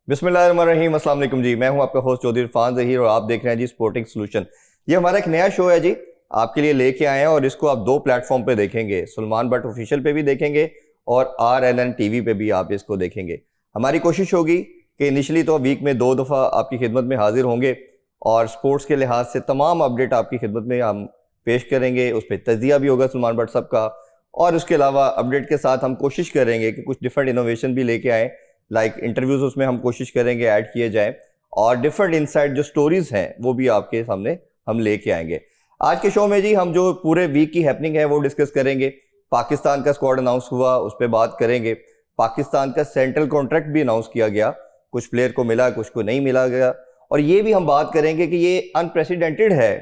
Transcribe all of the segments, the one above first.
बिस्मिल्लाहिर्रहमानिर्रहीम, अस्सलाम वालेकुम जी। मैं हूं आपका होस्ट चौधरी इरफान ज़हीर और आप देख रहे हैं जी स्पोर्टिंग सॉल्यूशन। ये हमारा एक नया शो है जी, आपके लिए लेके आए हैं और इसको आप दो प्लेटफॉर्म पे देखेंगे। सलमान बट ऑफिशियल पे भी देखेंगे और RNN टीवी पे भी आप इसको देखेंगे। हमारी कोशिश होगी कि इनिशियली तो वीक में 2 दफ़ा आपकी खिदमत में हाजिर होंगे और स्पोर्ट्स के लिहाज से तमाम अपडेट आपकी खिदमत में हम पेश करेंगे। उस पर तजिया भी होगा सलमान बट साहब का, और उसके अलावा अपडेट के साथ हम कोशिश करेंगे कि कुछ डिफरेंट इनोवेशन भी लेके आएँ, लाइक इंटरव्यूज़ उसमें हम कोशिश करेंगे ऐड किए जाएँ, और डिफरेंट इनसाइड जो स्टोरीज़ हैं वो भी आपके सामने हम लेके आएंगे। आज के शो में जी हम जो पूरे वीक की हैपनिंग है वो डिस्कस करेंगे। पाकिस्तान का स्क्वाड अनाउंस हुआ, उस पर बात करेंगे। पाकिस्तान का सेंट्रल कॉन्ट्रैक्ट भी अनाउंस किया गया, कुछ प्लेयर को मिला, कुछ को नहीं मिला गया, और ये भी हम बात करेंगे कि ये अनप्रेसिडेंटेड है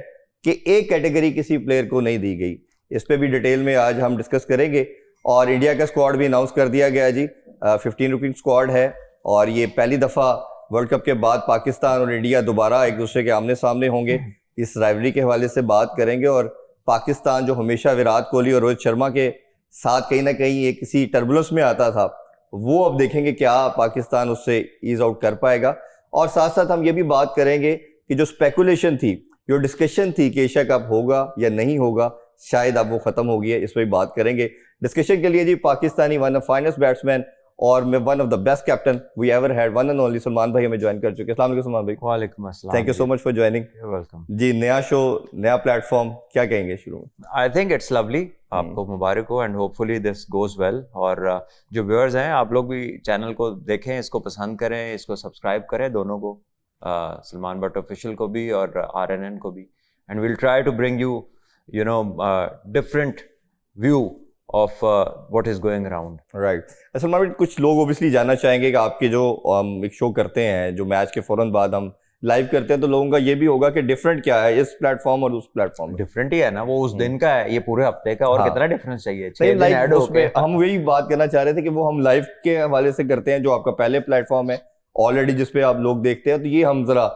कि एक कैटेगरी किसी प्लेयर को नहीं दी गई। इस पर भी डिटेल में आज हम डिस्कस करेंगे। और इंडिया का स्क्वाड भी अनाउंस कर दिया गया जी, 15 रुपीज स्क्वाड है, और ये पहली दफ़ा वर्ल्ड कप के बाद पाकिस्तान और इंडिया दोबारा एक दूसरे के आमने सामने होंगे। इस राइवलरी के हवाले से बात करेंगे, और पाकिस्तान जो हमेशा विराट कोहली और रोहित शर्मा के साथ कहीं ना कहीं एक किसी टर्बुलेंस में आता था, वो अब देखेंगे क्या पाकिस्तान उससे ईज आउट कर पाएगा। और साथ साथ हम ये भी बात करेंगे कि जो स्पेकुलेशन थी, जो डिस्कशन थी कि एशिया कप होगा या नहीं होगा, शायद अब वो ख़त्म हो गई है। इस पर भी बात करेंगे। डिस्कशन के लिए जी Pakistani one of finest batsman और मैं one of the best captain we ever had, one and only Salman भाई हमें ज्वाइन कर चुके हैं। अस्सलाम वालेकुम सलमान भाई। वालेकुम अस्सलाम। Thank you so much for joining. Welcome ji, नया शो, नया प्लेटफॉर्म, क्या कहेंगे शुरू में? आई थिंक इट्स लवली, आपको मुबारक हो and hopefully this goes well. और जो व्यूअर्स हैं, आप लोग भी चैनल को देखें, इसको पसंद करें, इसको सब्सक्राइब करें, दोनों को, सलमान बट ऑफिशियल को भी और RNN को भी। And will try to bring you know different view of what is going around. Right. Salman भाई, कुछ लोग ओबियसली जानना चाहेंगे कि आपके जो एक शो करते हैं, जो मैच के फौरन बाद हम लाइव करते हैं, तो लोगों का ये भी होगा कि डिफरेंट क्या है इस प्लेटफॉर्म और उस प्लेटफॉर्म में। डिफरेंट ही है ना, वो उस दिन का है, ये पूरे हफ्ते का, और हाँ। कितना डिफरेंस चाहिए? लाइव उसमें हम वही बात करना चाह रहे थे कि वो हम लाइव के हवाले से करते हैं, जो आपका पहले प्लेटफॉर्म है ऑलरेडी जिसपे आप लोग देखते हैं, तो ये हम जरा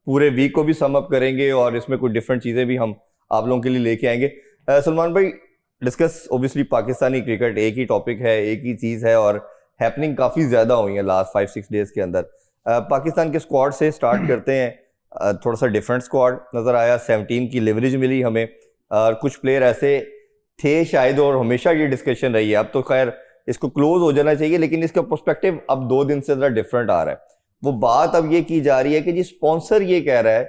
पूरे वीक को भी सम अप करेंगे और इसमें कुछ डिफरेंट चीजें भी हम आप लोगों के लिए लेके आएंगे। सलमान भाई, डिस्कस ओबियसली पाकिस्तानी क्रिकेट एक ही टॉपिक है, एक ही चीज़ है, और हैपनिंग काफ़ी ज़्यादा हुई है लास्ट 5-6 डेज के अंदर। पाकिस्तान के स्क्वाड से स्टार्ट करते हैं। थोड़ा सा डिफरेंट स्क्वाड नज़र आया, 17 की लिवरेज मिली हमें, कुछ प्लेयर ऐसे थे शायद, और हमेशा ये डिस्कशन रही है, अब तो खैर इसको क्लोज हो जाना चाहिए, लेकिन इसका पर्सपेक्टिव अब 2 दिन से ज़रा डिफरेंट आ रहा है। वो बात अब ये की जा रही है कि जी स्पॉन्सर ये कह रहा है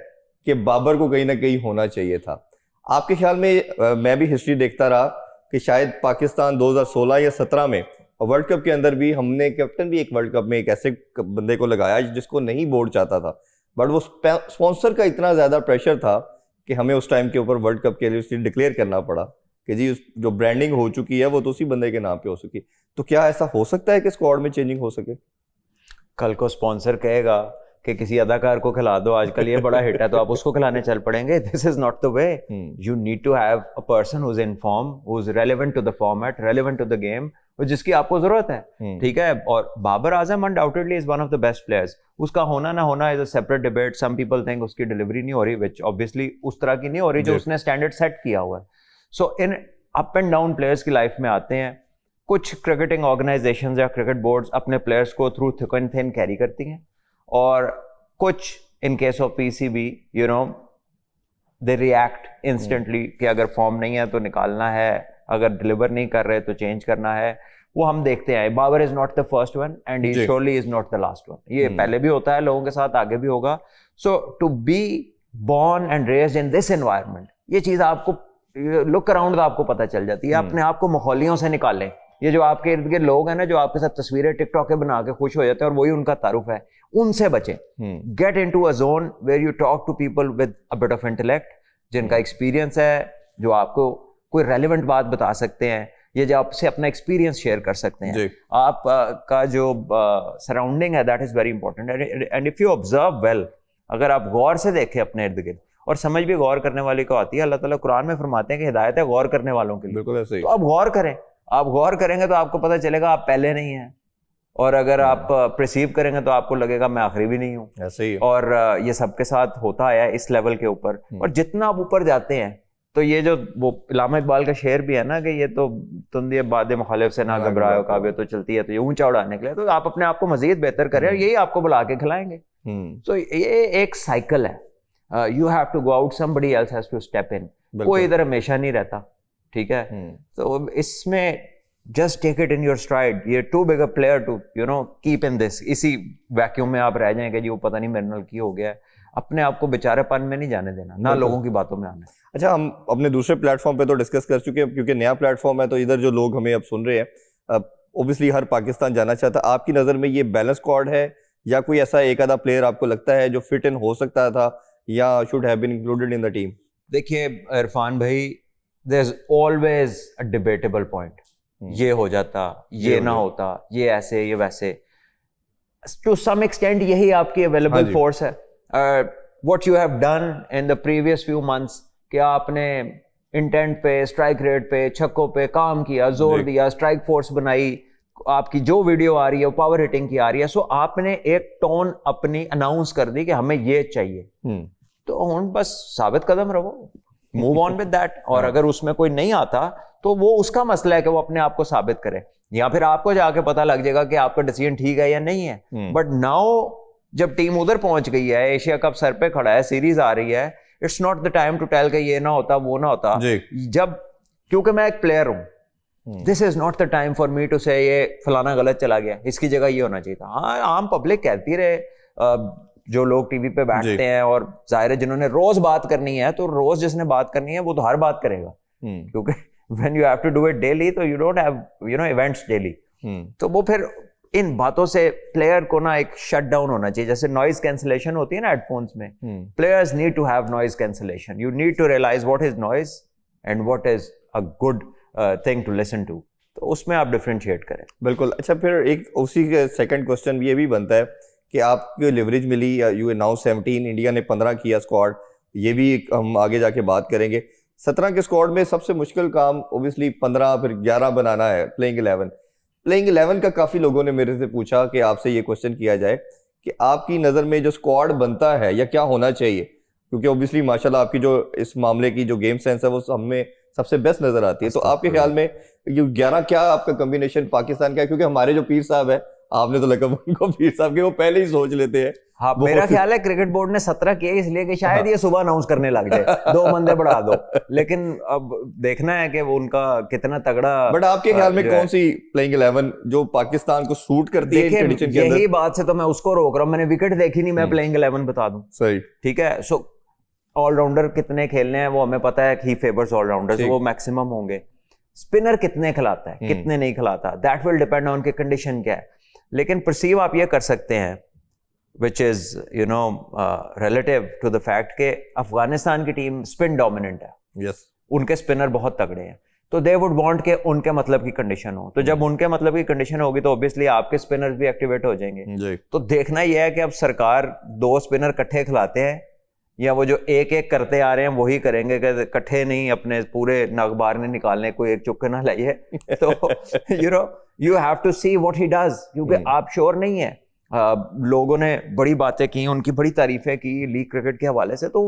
कि बाबर को कहीं ना कहीं होना चाहिए था। आपके ख्याल में, मैं भी हिस्ट्री देखता रहा कि शायद पाकिस्तान 2016 या 17 में वर्ल्ड कप के अंदर भी हमने कैप्टन भी एक वर्ल्ड कप में एक ऐसे बंदे को लगाया जिसको नहीं बोर्ड चाहता था, बट वो स्पॉन्सर का इतना ज़्यादा प्रेशर था कि हमें उस टाइम के ऊपर वर्ल्ड कप के लिए उससे डिक्लेयर करना पड़ा कि जी जो ब्रांडिंग हो चुकी है वो तो उसी बंदे के नाम पे हो चुकी। तो क्या ऐसा हो सकता है कि स्क्वाड में चेंजिंग हो सके? कल को स्पॉन्सर कहेगा कि किसी अदाकार को खिला दो, आजकल ये बड़ा हिट है, तो आप उसको खिलाने चल पड़ेंगे। This is not the way. You need to have a person who is in form, who is relevant to the format, relevant to the game, और जिसकी आपको जरूरत है। ठीक है। और Babar Azam undoubtedly is one of the best players. उसका होना ना होना is a separate debate. Some people think उसकी डिलीवरी नहीं हो रही, विच ऑब्वियसली उस तरह की नहीं हो रही जो उसने स्टैंडर्ड सेट किया हुआ है। So in up and down players की लाइफ में आते हैं। कुछ क्रिकेटिंग ऑर्गेनाइजेशंस या क्रिकेट बोर्ड्स अपने प्लेयर्स को through thick and thin carry करती हैं, और कुछ in case of PCB you know they react instantly कि अगर फॉर्म नहीं है तो निकालना है, अगर डिलीवर नहीं कर रहे तो चेंज करना है। वो हम देखते हैं। Babar is not the first one and he surely is not the last one. ये पहले भी होता है लोगों के साथ, आगे भी होगा। So to be born and raised in this environment, ये चीज आपको लुक अराउंड आपको पता चल जाती है। अपने आप को माहौलियों से निकालें। ये जो आपके इर्द गिर्द लोग हैं ना, जो आपके साथ तस्वीरें टिकटॉक के बना के खुश हो जाते हैं और वही उनका तारुफ है, उनसे बचें। Get into a zone where you talk to people with a bit of intellect, जिनका एक्सपीरियंस है, जो आपको कोई रेलिवेंट बात बता सकते हैं, ये जो आपसे अपना एक्सपीरियंस शेयर कर सकते हैं। आप का जो सराउंडिंग है, that is very important. And if you observe well, अगर आप गौर से देखें अपने इर्द गिर्द, और समझ भी गौर करने वाले को आती है। अल्लाह ताला कुरान में फरमाते हैं कि हिदायत है गौर करने वालों के लिए। बिल्कुल ऐसे ही। तो आप गौर करें। आप गौर करेंगे तो आपको पता चलेगा आप पहले नहीं हैं, और अगर आप परसीव करेंगे तो आपको लगेगा मैं आखिरी भी नहीं हूँ। ऐसे ही। और ये सबके साथ होता है इस लेवल के ऊपर। और जितना आप ऊपर जाते हैं, तो ये जो वो इलामा इकबाल का शेर भी है ना कि ये तो तुम ये बाद मुखालिफ से ना घबराओ काबे तो चलती है, तो ये ऊंचा उड़ाने के लिए, तो आप अपने आप को मजीद बेहतर करें और यही आपको बुला के खिलाएंगे। तो ये एक साइकिल है, you have to go out, somebody else has to step in, कोई इधर हमेशा नहीं रहता, ठीक है। तो इसमें just take it in your stride, ये too big a player to you know keep in this, इसी वैक्यूम में आप रह जाएंगे जी वो पता नहीं मेरे नाल की हो गया है, अपने आप को बेचारेपन में नहीं जाने देना, ना लोगों की बातों में आना। अच्छा, हम अपने दूसरे प्लेटफॉर्म पे तो डिस्कस कर चुके हैं, क्योंकि नया प्लेटफॉर्म है तो इधर जो लोग हमें अब सुन रहे हैं, ओब्वियसली हर पाकिस्तान जाना चाहता है। आपकी नज़र में ये बैलेंस स्क्वाड है या कोई ऐसा एक आधा प्लेयर आपको लगता है जो फिट इन हो सकता था या should have been included in the team? देखिए इरफान भाई, there is always a debatable point, ये हो जाता, ये ना होता, ये ऐसे, ये वैसे, टू सम एक्सटेंट यही आपकी अवेलेबल फोर्स है। What you have done in the previous few months, कि आपने इंटेंट पे, स्ट्राइक रेट पे, छक्कों पे काम किया, जोर दिया, स्ट्राइक फोर्स बनाई, आपकी जो वीडियो आ रही है वो पावर हिटिंग की आ रही है, सो आपने एक टोन अपनी अनाउंस कर दी कि हमें ये चाहिए, तो हुन बस साबित कदम रहो, मूव ऑन विद दैट। और अगर उसमें कोई नहीं आता तो वो उसका मसला है कि वो अपने आप को साबित करे, या फिर आपको जाके पता लग जाएगा कि आपका डिसीजन ठीक है या नहीं है। बट नाउ जब टीम उधर पहुंच गई है, एशिया कप सर पे खड़ा है, सीरीज आ रही है, it's not the time to tell कि ये ना होता, वो ना होता। जब, क्योंकि मैं एक प्लेयर हूं, this is not the time for me to say ये फलाना गलत चला गया, इसकी जगह ये होना चाहिए था। हाँ, आम पब्लिक कहती रहे, जो लोग टीवी पे बैठते हैं, और जाहिर है जिन्होंने रोज बात करनी है, तो रोज जिसने बात करनी है वो तो हर बात करेगा, क्योंकि when you have to do it daily, तो you don't have events daily, तो वो फिर इन बातों से प्लेयर को ना एक शट डाउन होना चाहिए। जैसे नॉइज कैंसिलेशन होती है ना हेडफोन्स में, players need to have noise cancellation, you need to realise what is noise and what is a good thing to listen to, तो उसमें आप डिफरेंशिएट करें। बिल्कुल। अच्छा, फिर एक उसी के सेकंड क्वेश्चन ये भी बनता है कि आपको लिवरेज मिली, यू नाउ 17, इंडिया ने 15 किया स्क्वाड, ये भी हम आगे जाके बात करेंगे। 17 के स्क्वाड में सबसे मुश्किल काम ओब्वियसली 15 फिर 11 बनाना है, प्लेइंग 11 का काफ़ी लोगों ने मेरे से पूछा कि आपसे ये क्वेश्चन किया जाए कि आपकी नज़र में जो स्क्वाड बनता है या क्या होना चाहिए, क्योंकि ओब्वियसली माशाल्लाह आपकी जो इस मामले की जो गेम सेंस है वो हमें सबसे बेस्ट नज़र आती है। तो आपके ख्याल में ये 11 क्या आपका कम्बिनेशन पाकिस्तान का है? क्योंकि हमारे जो पीर साहब है, आपने तो लकब उनको पीर साहब के वो पहले ही सोच लेते हैं। हाँ, मेरा ख्याल है क्रिकेट बोर्ड ने 17 किए इसलिए कि शायद ये सुबह अनाउंस करने लग जाए, 2 बंदे बढ़ा दो, लेकिन अब देखना है कि वो उनका कितना तगड़ा। बट आपके ख्याल में कौन सी प्लेइंग 11 जो पाकिस्तान को सूट करती है कंडीशन के अंदर? यही बात से तो मैं उसको रोक रहा हूँ, मैंने विकेट देखी नहीं, मैं प्लेइंग 11 बता दूं। सही, ठीक है। सो ऑलराउंडर कितने खेलने हैं वो हमें पता है, ही फेवर्स ऑलराउंडर, वो मैक्सिमम होंगे। स्पिनर कितने खिलाता है, कितने नहीं खिलाता, दैट विल डिपेंड ऑन उनकी कंडीशन क्या है। लेकिन परसीव आप ये कर सकते हैं, which is relative to the fact कि अफगानिस्तान की टीम स्पिन डोमिनेंट है, yes. उनके स्पिनर बहुत तगड़े हैं, तो दे वुड वांट के उनके मतलब की कंडीशन हो, तो जब उनके मतलब की कंडीशन होगी तो ऑब्वियसली आपके स्पिनर्स भी एक्टिवेट हो जाएंगे। तो देखना यह है कि अब सरकार 2 स्पिनर इकट्ठे खिलाते हैं या वो जो एक एक करते आ रहे हैं वही करेंगे, कि इकट्ठे नहीं अपने पूरे नगबार ने निकालने, कोई एक चुक्के ना लाइए। तो you have to see what he does, क्योंकि आप श्योर नहीं है। लोगों ने बड़ी बातें की, उनकी बड़ी तारीफें की लीग क्रिकेट के हवाले से, तो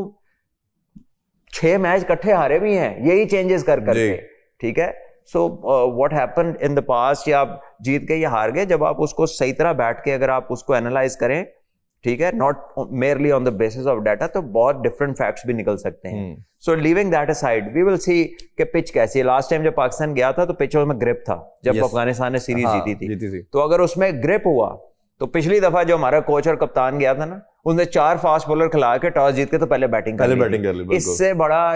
6 मैच इकट्ठे हारे भी हैं यही चेंजेस कर करके, ठीक है। So what happened in the past, या आप जीत गए या हार गए, जब आप उसको सही तरह बैठ के अगर आप उसको एनालाइज करें, ठीक है, not merely on the basis of data, तो बहुत डिफरेंट फैक्ट्स भी निकल सकते हैं। So leaving that aside, we will see कि पिच कैसी है। लास्ट टाइम जब पाकिस्तान गया था तो पिच में ग्रिप था, जब अफगानिस्तान ने सीरीज जीती थी, तो अगर उसमें ग्रिप हुआ तो पिछली दफा जो हमारा कोच और कप्तान गया था ना, उसने 4 फास्ट बॉलर खिला के टॉस जीत के तो पहले बैटिंग कर ली। इससे बड़ा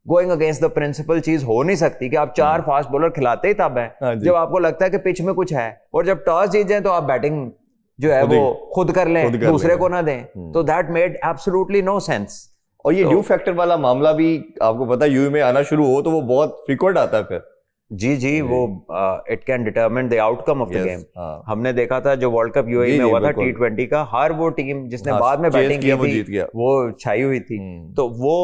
गोइंग अगेंस्ट द प्रिंसिपल चीज हो नहीं सकती कि आप 4 फास्ट बॉलर खिलाते ही तब है जब आपको लगता है कि पिच में कुछ है, और जब टॉस जीत जाए तो आप बैटिंग जो है वो खुद कर लें, दूसरे को ना दें। तो that made absolutely no sense. और ये ड्यू फैक्टर वाला मामला भी आपको पता है, यूए में आना शुरू हो तो वो बहुत फ्रीक्वेंट आता है फिर। जी, वो it can determine the outcome of the game. हमने देखा था जो वर्ल्ड कप यूएई में हुआ था T20 का, हर वो टीम जिसने बाद में बैटिंग की थी वो छाई हुई थी। तो वो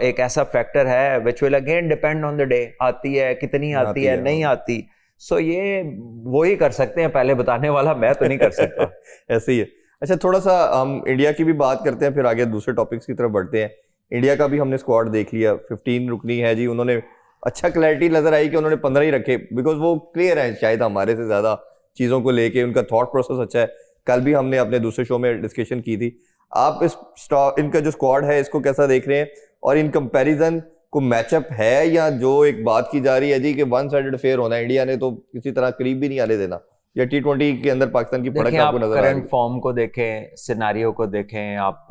एक ऐसा फैक्टर है which will again depend on the day, आती है कितनी आती है नहीं आती। सो ये वो ही कर सकते हैं, पहले बताने वाला मैं तो नहीं कर सकता। ऐसे ही है। अच्छा, थोड़ा सा हम इंडिया की भी बात करते हैं, फिर आगे दूसरे टॉपिक्स की तरफ बढ़ते हैं इंडिया का भी हमने स्क्वाड देख लिया, 15 रुकनी है जी, उन्होंने अच्छा क्लैरिटी नजर आई कि उन्होंने 15 ही रखे, बिकॉज वो क्लियर है शायद हमारे से ज्यादा चीज़ों को लेके, उनका थॉट प्रोसेस अच्छा है। कल भी हमने अपने दूसरे शो में डिस्कशन की थी। आप इनका जो स्क्वाड है इसको कैसा देख रहे हैं, और इन कंपैरिजन को मैचअप है, या जो एक बात की जा रही है जी कि वन साइडेड फेयर होना है, इंडिया ने तो किसी तरह करीब भी नहीं आने देना, या T20 के अंदर पाकिस्तान की पड़क आपको नजर आ रही है? करंट फॉर्म को देखें, सिनेरियो को देखें, आप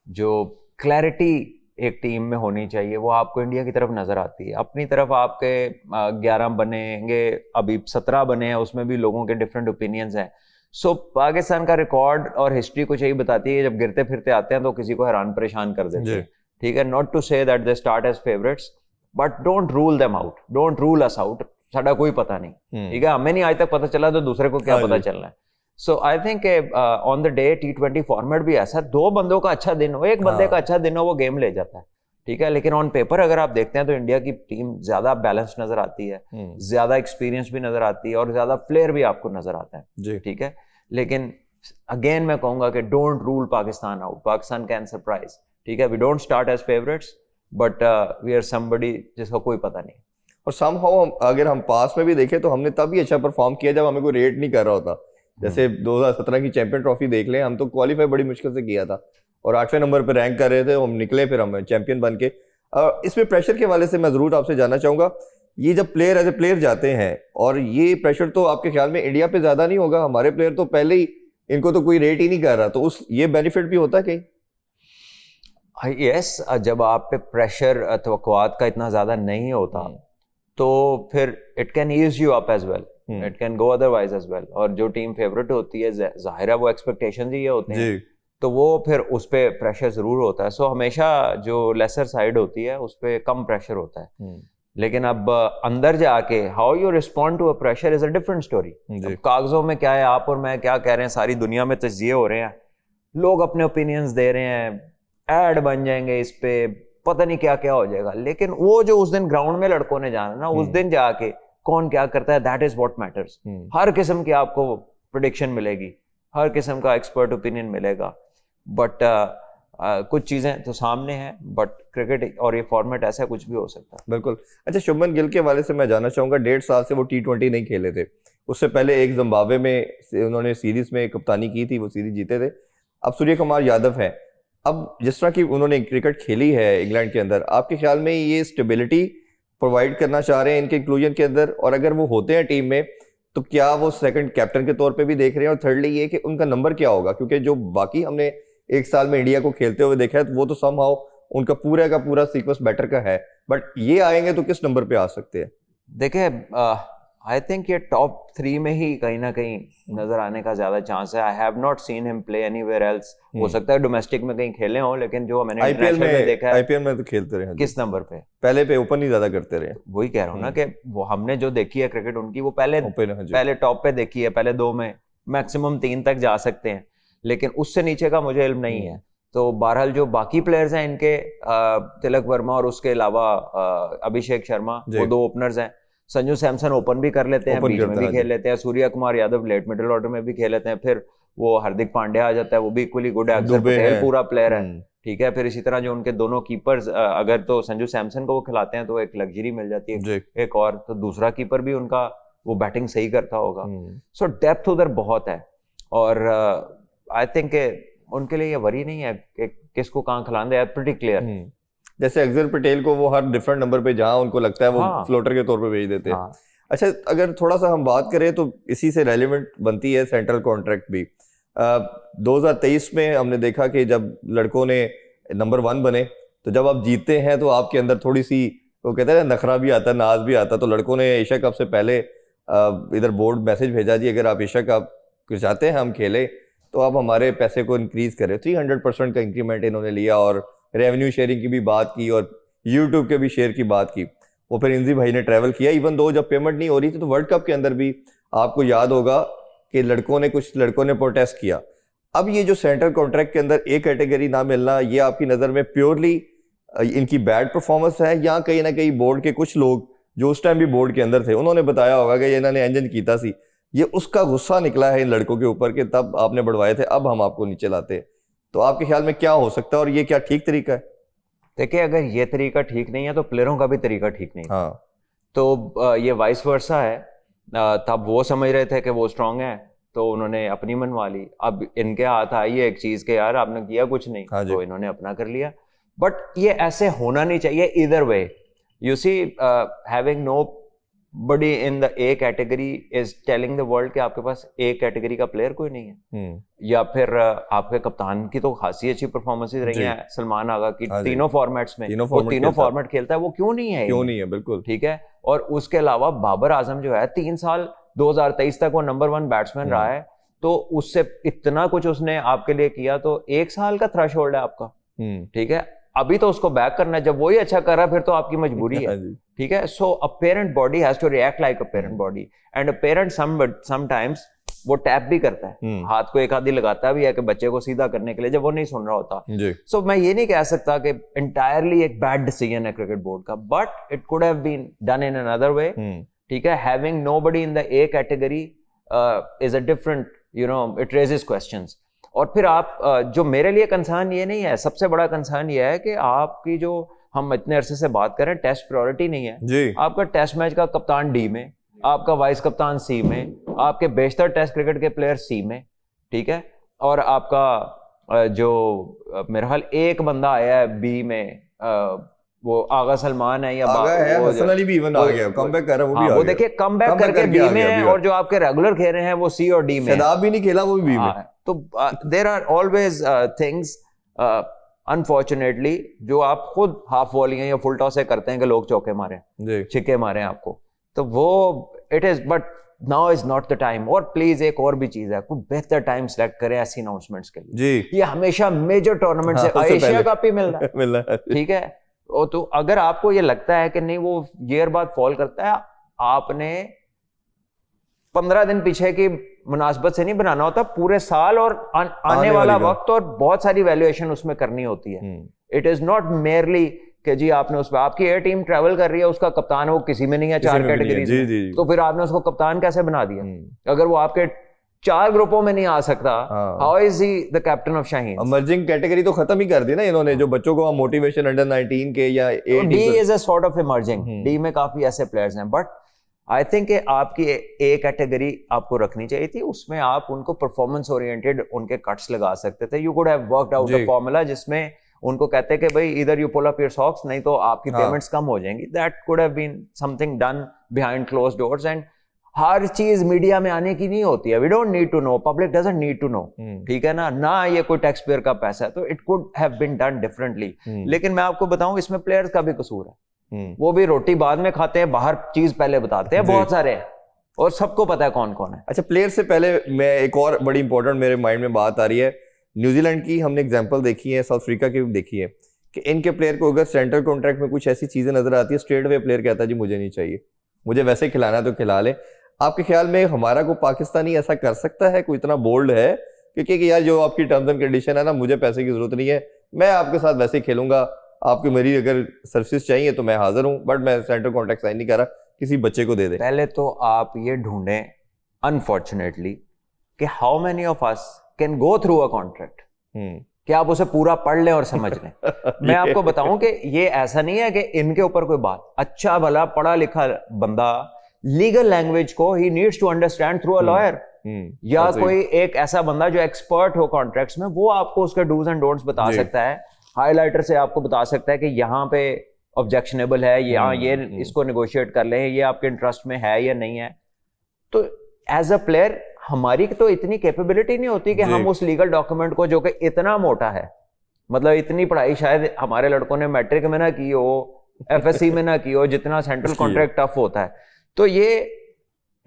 जो क्लैरिटी एक टीम में होनी चाहिए वो आपको इंडिया की तरफ नजर आती है। अपनी तरफ आपके 11 बनेंगे, अभी 17 बने हैं, उसमें भी लोगों के डिफरेंट ओपिनियंस हैं। सो पाकिस्तान का रिकॉर्ड और हिस्ट्री कुछ यही बताती है, जब गिरते फिरते आते हैं तो किसी को हैरान परेशान कर देते हैं, ठीक है। Not to say that they start as favourites, but don't rule them out, don't rule us out. साडा कोई पता नहीं, ठीक है, हमें नहीं आज तक पता चला तो दूसरे को क्या पता चलना है। So I think on the day T20 format भी ऐसा, 2 बंदों का अच्छा दिन हो, एक बंदे का अच्छा दिन हो, वो गेम ले जाता है, ठीक है। लेकिन ऑन पेपर अगर आप देखते हैं तो इंडिया की टीम ज्यादा बैलेंस नजर आती है, ज्यादा एक्सपीरियंस भी नजर आती है, और ज्यादा प्लेयर भी आपको नजर आता है, ठीक है। लेकिन अगेन मैं कहूंगा कि don't rule Pakistan out, Pakistan can surprise, ठीक है। We don't start as favourites, but we are somebody जिसका कोई पता नहीं। और समहाउ अगर हम पास में भी देखें तो हमने तभी अच्छा परफॉर्म किया जब हमें कोई रेट नहीं कर रहा होता। जैसे 2017 की चैंपियन ट्रॉफी देख लें, हम तो क्वालिफाई बड़ी मुश्किल से किया था और 8वें नंबर पर रैंक कर रहे थे, हम निकले, फिर हम चैंपियन बन के। इसमें प्रेशर के वाले से मैं जरूर आपसे जानना चाहूंगा, ये जब प्लेयर एज ए प्लेयर जाते हैं, और ये प्रेशर तो आपके ख्याल में इंडिया पे ज्यादा नहीं होगा? हमारे प्लेयर तो पहले ही, इनको तो कोई रेट ही नहीं कर रहा, तो उस ये बेनिफिट भी होता है कहीं? यस, जब आप पे प्रेशर तवक्कुआत का इतना ज्यादा नहीं होता तो फिर it can ease you up as well, it can go otherwise as well. और जो टीम फेवरेट होती है, जाहिर है वो एक्सपेक्टेशंस ही ये होते हैं, तो वो फिर उस पे प्रेशर जरूर होता है। सो हमेशा जो लेसर साइड होती है उस पे कम प्रेशर होता है। लेकिन अब अंदर जाके how you respond to a pressure is a different story. कागजों में क्या है, आप और मैं क्या कह रहे हैं, सारी दुनिया में तज्जिए हो रहे हैं, लोग अपने ओपिनियंस दे रहे हैं, ऐड बन जाएंगे इस पे, पता नहीं क्या क्या हो जाएगा। लेकिन वो जो उस दिन ग्राउंड में लड़कों ने जाना ना, उस दिन जाके कौन क्या करता है, दैट इज व्हाट मैटर्स। हर किस्म की आपको प्रेडिक्शन मिलेगी, हर किस्म का एक्सपर्ट ओपिनियन मिलेगा, बट कुछ चीजें तो सामने हैं, बट क्रिकेट और ये फॉर्मेट ऐसा कुछ भी हो सकता है। बिल्कुल। अच्छा, शुभमन गिल के वाले से मैं जानना चाहूंगा, 1.5 साल से वो T20 नहीं खेले थे, उससे पहले एक जिम्बाब्वे में उन्होंने सीरीज में कप्तानी की थी, वो सीरीज जीते थे। अब सूर्य कुमार यादव है, अब जिस तरह की उन्होंने क्रिकेट खेली है इंग्लैंड के अंदर, आपके ख्याल में ये स्टेबिलिटी प्रोवाइड करना चाह रहे हैं इनके इंक्लूजन के अंदर? और अगर वो होते हैं टीम में तो क्या वो सेकंड कैप्टन के तौर पे भी देख रहे हैं? और थर्डली ये कि उनका नंबर क्या होगा, क्योंकि जो बाकी हमने एक साल में इंडिया को खेलते हुए देखा है तो वो तो समहाउ उनका पूरा का पूरा सीक्वेंस बैटर का है, बट ये आएंगे तो किस नंबर पे आ सकते हैं? देखिए, आई थिंक ये टॉप 3 में ही कहीं ना कहीं नजर आने का ज्यादा चांस है। I have not seen him play anywhere else. हो सकता है डोमेस्टिक में कहीं खेले हों, लेकिन जो मैंने इंटरनेशनल में देखा है, आईपीएल में तो खेलते रहे। किस नंबर पे? पहले पे ओपन ही ज्यादा करते रहे। वही कह रहा हूँ ना कि वो हमने जो देखी है क्रिकेट उनकी, वो पहले टॉप पे देखी है, पहले 2 में, मैक्सिमम 3 तक जा सकते हैं, लेकिन उससे नीचे का मुझे इल्म नहीं है। तो बहरहाल जो बाकी प्लेयर्स हैं इनके, तिलक वर्मा और उसके अलावा अभिषेक शर्मा, वो 2 ओपनर्स हैं। संजू सैमसन ओपन भी कर लेते हैं, बीच में भी खेल लेते हैं। Suryakumar Yadav late middle order में भी खेल लेते हैं। फिर वो हार्दिक पांड्या आ जाता है, वो भी इक्वली गुड है। अक्षर पटेल पूरा प्लेयर है, ठीक है। फिर इसी तरह जो उनके दोनों कीपर्स, अगर तो संजू सैमसन को वो खिलाते हैं तो एक लग्जरी मिल जाती है, एक और तो दूसरा कीपर भी उनका वो बैटिंग सही करता होगा। सो डेप्थ उधर बहुत है, और आई थिंक उनके लिए ये वरी नहीं है कि किसको कहाँ खिलाना, दे आर प्रीटी क्लियर। जैसे अक्षर पटेल को वो हर डिफरेंट नंबर पे जहां उनको लगता है वो फ्लोटर के तौर पे भेज देते हैं। अच्छा, अगर थोड़ा सा हम बात करें तो इसी से रेलेवेंट बनती है सेंट्रल कॉन्ट्रैक्ट भी। 2023 में हमने देखा कि जब लड़कों ने नंबर 1 बने, तो जब आप जीतते हैं तो आपके अंदर थोड़ी सी, वो कहते हैं नखरा भी आता है, नाज भी आता है। तो लड़कों ने एशिया कप से पहले इधर बोर्ड मैसेज भेजा, जी अगर आप एशिया कप चाहते हैं हम खेले तो आप हमारे पैसे को इंक्रीज करें। 300% का इंक्रीमेंट इन्होंने लिया, और रेवेन्यू शेयरिंग की भी बात की, और यूट्यूब के भी शेयर की बात की। वो फिर इंजी भाई ने ट्रैवल किया, इवन दो जब पेमेंट नहीं हो रही थी। तो वर्ल्ड कप के अंदर भी आपको याद होगा कि कुछ लड़कों ने प्रोटेस्ट किया। अब ये जो सेंट्रल कॉन्ट्रैक्ट के अंदर एक कैटेगरी ना मिलना, ये आपकी नज़र में प्योरली इनकी बैड परफॉर्मेंस है, या कहीं ना कहीं बोर्ड के कुछ लोग जो उस टाइम भी बोर्ड के अंदर थे उन्होंने बताया होगा कि इन्होंने इंजन कीता सी, ये उसका गुस्सा निकला है इन लड़कों के ऊपर कि तब आपने बढ़वाए थे, अब हम आपको नीचे लाते हैं। तो आपके ख्याल में क्या हो सकता है, और ये क्या ठीक तरीका है? देखिए अगर ये तरीका ठीक नहीं है तो प्लेयरों का भी तरीका ठीक नहीं है। हाँ तो ये वाइस वर्सा है। तब वो समझ रहे थे कि वो स्ट्रांग है तो उन्होंने अपनी मनवा ली। अब इनके हाथ आई है एक चीज के यार आपने किया कुछ नहीं, हाँ जी। तो इन्होंने अपना कर लिया। बट ये ऐसे होना नहीं चाहिए either way. You see having nobody in the A category is telling the world कि आपके पास ए कैटेगरी का प्लेयर कोई नहीं है। या फिर आपके कप्तान की तो खासी अच्छी परफॉर्मेंसेस रही हैं सलमान आगा की, हाँ जी। तीनों फॉर्मेट्स में तीनों वो format तीनों खेलता है। फॉर्मेट खेलता है, वो क्यों नहीं है? क्यों नहीं है, बिल्कुल ठीक है। और उसके अलावा बाबर आजम जो है 3 साल 2023 तक वो नंबर 1 बैट्समैन रहा है, तो उससे इतना कुछ उसने आपके लिए किया, तो 1 साल का थ्रेशोल्ड है आपका। ठीक है, अभी तो उसको बैक करना है। जब वही अच्छा कर रहा है फिर तो आपकी मजबूरी है। ठीक है। So a parent body has to react like a parent body, and a parent sometimes वो टैप भी करता है, हाथ को एक आधी लगाता भी है कि बच्चे को सीधा करने के लिए जब वो नहीं सुन रहा होता। सो मैं ये नहीं कह सकता कि एंटायरली एक बैड डिसीजन है क्रिकेट बोर्ड का, but it could have been done in another way. ठीक है। Having nobody in the A category is a different, you know, it raises questions. और फिर आप जो मेरे लिए कंसर्न ये नहीं है, सबसे बड़ा कंसर्न ये है कि आपकी जो हम इतने अरसे से बात कर रहे हैं टेस्ट प्रायोरिटी नहीं है जी। आपका टेस्ट मैच का कप्तान डी में, आपका वाइस कप्तान सी में, आपके बेशतर टेस्ट क्रिकेट के प्लेयर सी में। ठीक है। और आपका जो मेरा ख्याल एक बंदा आया है बी में, वो आगा सलमान है या आगा है, हसन अली भी इवन आ गया, कमबैक कर रहा है वो भी आ गया। वो देखिए कमबैक करके बी में है, और जो आपके रेगुलर खेल रहे हैं वो सी और डी में। शदाब भी नहीं खेला, वो भी बी में। तो there are always things unfortunately जो आप खुद हाफ वॉलियां या फुल टॉस से करते हैं कि लोग चौके मारे, छिक्के मारे आपको, तो वो it is, but now is not the time. और प्लीज एक और भी चीज है, कोई बेहतर टाइम सेलेक्ट करें ऐसी अनाउंसमेंट्स के लिए जी। ये हमेशा मेजर टूर्नामेंट से एशिया कप ही मिल रहा है। ठीक है। तो अगर आपको ये लगता है कि नहीं वो ईयर बाद फॉल करता है, आपने 15 दिन पीछे की मुनासबत से नहीं बनाना होता, पूरे साल और आने वाला वक्त, और बहुत सारी वैल्यूएशन उसमें करनी होती है। इट इज नॉट मेयरली कि जी आपने उसमें, आपकी ए टीम ट्रैवल कर रही है, उसका कप्तान वो किसी में नहीं है 4 कैटेगरीज में, तो फिर आपने उसको कप्तान कैसे बना दिया? अगर वो आपके 4 ग्रुपों में नहीं आ सकता, how is he the captain of Shaheen? Emerging category तो खत्म ही कर दी ना इन्होंने, जो बच्चों को मोटिवेशन अंडर 19 के या D is a sort of emerging. D में काफी ऐसे प्लेयर्स हैं, बट आई थिंक आपकी ए कैटेगरी आपको रखनी चाहिए थी, उसमें आप उनको परफॉर्मेंस ओरिएंटेड उनके कट्स लगा सकते थे। You could have worked out a formula जिसमें उनको कहते कि भाई इधर you pull up your socks, नहीं तो आपकी पेमेंट्स कम हो जाएंगी। That could have been something done behind closed doors. And हर चीज मीडिया में आने की नहीं होती है, we don't need to know, public doesn't need to know. ठीक है ना ये कोई टैक्स पेयर का पैसा है, तो it could have been done differently. लेकिन मैं आपको बताऊं इसमें प्लेयर्स का भी कसूर है। वो भी रोटी बाद में खाते हैं, बाहर चीज पहले बताते हैं, बहुत सारे हैं और सबको पता है कौन कौन है। अच्छा, प्लेयर से पहले मैं एक और बड़ी इंपॉर्टेंट मेरे माइंड में बात आ रही है, न्यूजीलैंड की हमने एग्जांपल देखी है, साउथ अफ्रीका की भी देखी है, कि इनके प्लेयर को अगर सेंट्रल कॉन्ट्रैक्ट में कुछ ऐसी चीजें नजर आती है, स्ट्रेट वे प्लेयर कहता है जी मुझे नहीं चाहिए, मुझे वैसे खिलाना तो खिला ले। आपके ख्याल में हमारा को पाकिस्तानी ऐसा कर सकता है, कोई इतना बोल्ड है क्योंकि यार जो आपकी टर्म्स एंड कंडीशन है ना, मुझे पैसे की जरूरत नहीं है, मैं आपके साथ वैसे ही खेलूंगा, आपकी मेरी अगर सर्विस चाहिए तो मैं हाजिर हूं, बट मैं सेंट्रल कॉन्ट्रैक्ट साइन नहीं कर रहा, किसी बच्चे को दे दे। पहले तो आप ये ढूंढें अनफॉर्चुनेटली कि how many of us can go through a contract, कि आप उसे पूरा पढ़ लें और समझ लें। मैं आपको बताऊं कि ये ऐसा नहीं है कि इनके ऊपर कोई बात, अच्छा भला पढ़ा लिखा बंदा लीगल लैंग्वेज को ही needs to understand through a lawyer, या कोई एक ऐसा बंदा जो एक्सपर्ट हो कॉन्ट्रैक्ट्स में, वो आपको उसके डूज एंड डोंट्स बता सकता है, हाईलाइटर से आपको बता सकता है कि यहाँ पे ऑब्जेक्शनेबल है, यहाँ ये इसको नेगोशिएट कर लें, ये आपके इंटरेस्ट में है या नहीं है। तो एज अ प्लेयर हमारी तो इतनी कैपेबिलिटी नहीं होती कि हम उस लीगल डॉक्यूमेंट को, जो कि इतना मोटा है, मतलब इतनी पढ़ाई शायद हमारे लड़कों ने मैट्रिक में ना की हो, एफएससी में ना की हो, जितना सेंट्रल कॉन्ट्रैक्ट टफ होता है। तो ये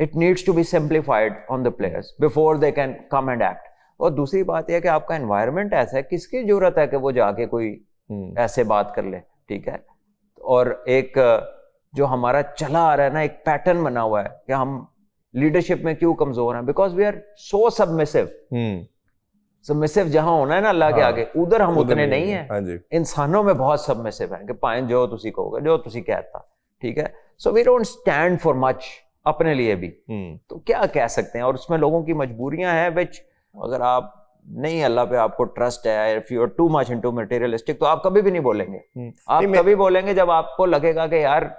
it needs to be simplified on the players before they can come and act. और दूसरी बात यह है कि आपका एनवायरनमेंट ऐसा है, किसकी जरूरत है कि वो जाके कोई ऐसे बात कर ले। ठीक है। और एक जो हमारा चला आ रहा है ना, एक पैटर्न बना हुआ है कि हम लीडरशिप में क्यों कमजोर हैं, because we are so submissive. Submissive जहां होना है ना अल्लाह के आगे, उधर हम उतने नहीं है। इंसानों में बहुत सबमिसिव है कि पाएं जो तुसी कहोगे, जो तुसी कहता। ठीक है। So we don't stand for much अपने लिए भी। तो क्या कह सकते हैं, और उसमें लोगों की मजबूरियां हैं, विच अगर आप नहीं अल्लाह पे आपको ट्रस्ट है, if you are too much into materialistic, तो आप कभी भी नहीं बोलेंगे। आप कभी बोलेंगे जब आपको लगेगा कि यार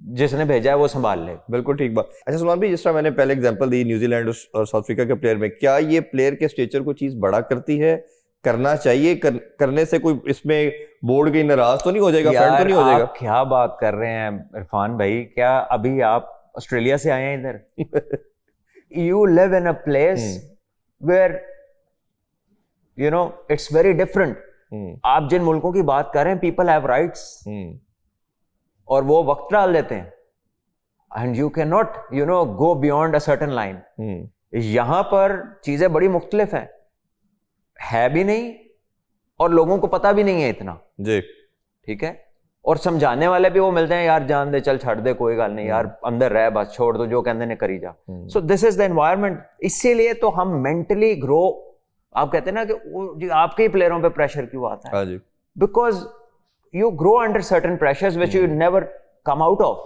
जिसने भेजा है वो संभाल ले। बिल्कुल ठीक बात। अच्छा सलमान भाई, जिस तरह मैंने पहले एग्जांपल दी न्यूजीलैंड और साउथ अफ्रीका के प्लेयर में, क्या ये प्लेयर के स्टेचर को चीज बड़ा करती है? करना चाहिए? करने से कोई इसमें बोर्ड की नाराज तो नहीं हो जाएगा, फ्रेंड तो नहीं हो जाएगा? आप क्या बात कर रहे हैं इरफान भाई, क्या अभी आप ऑस्ट्रेलिया से आए हैं इधर? You live in a place where you know it's very different. आप जिन मुल्कों की बात कर रहे हैं, पीपल हैव राइट्स, और वो वक्त डाल देते हैं, and you can not you know go beyond a certain line. यहां पर चीजें बड़ी मुख्तलिफ है भी नहीं, और लोगों को पता भी नहीं है इतना जी, ठीक है, और समझाने वाले भी वो मिलते हैं, यार जान दे, चल छड़ दे, कोई गल नहीं यार, अंदर रह, बस छोड़ दो, जो कहते ने करी जा। So this is the environment. इसीलिए तो हम मेंटली ग्रो, आप कहते हैं ना कि आपके ही प्लेयरों पे प्रेशर क्यों आता है, because you grow under certain pressures which you never come out of,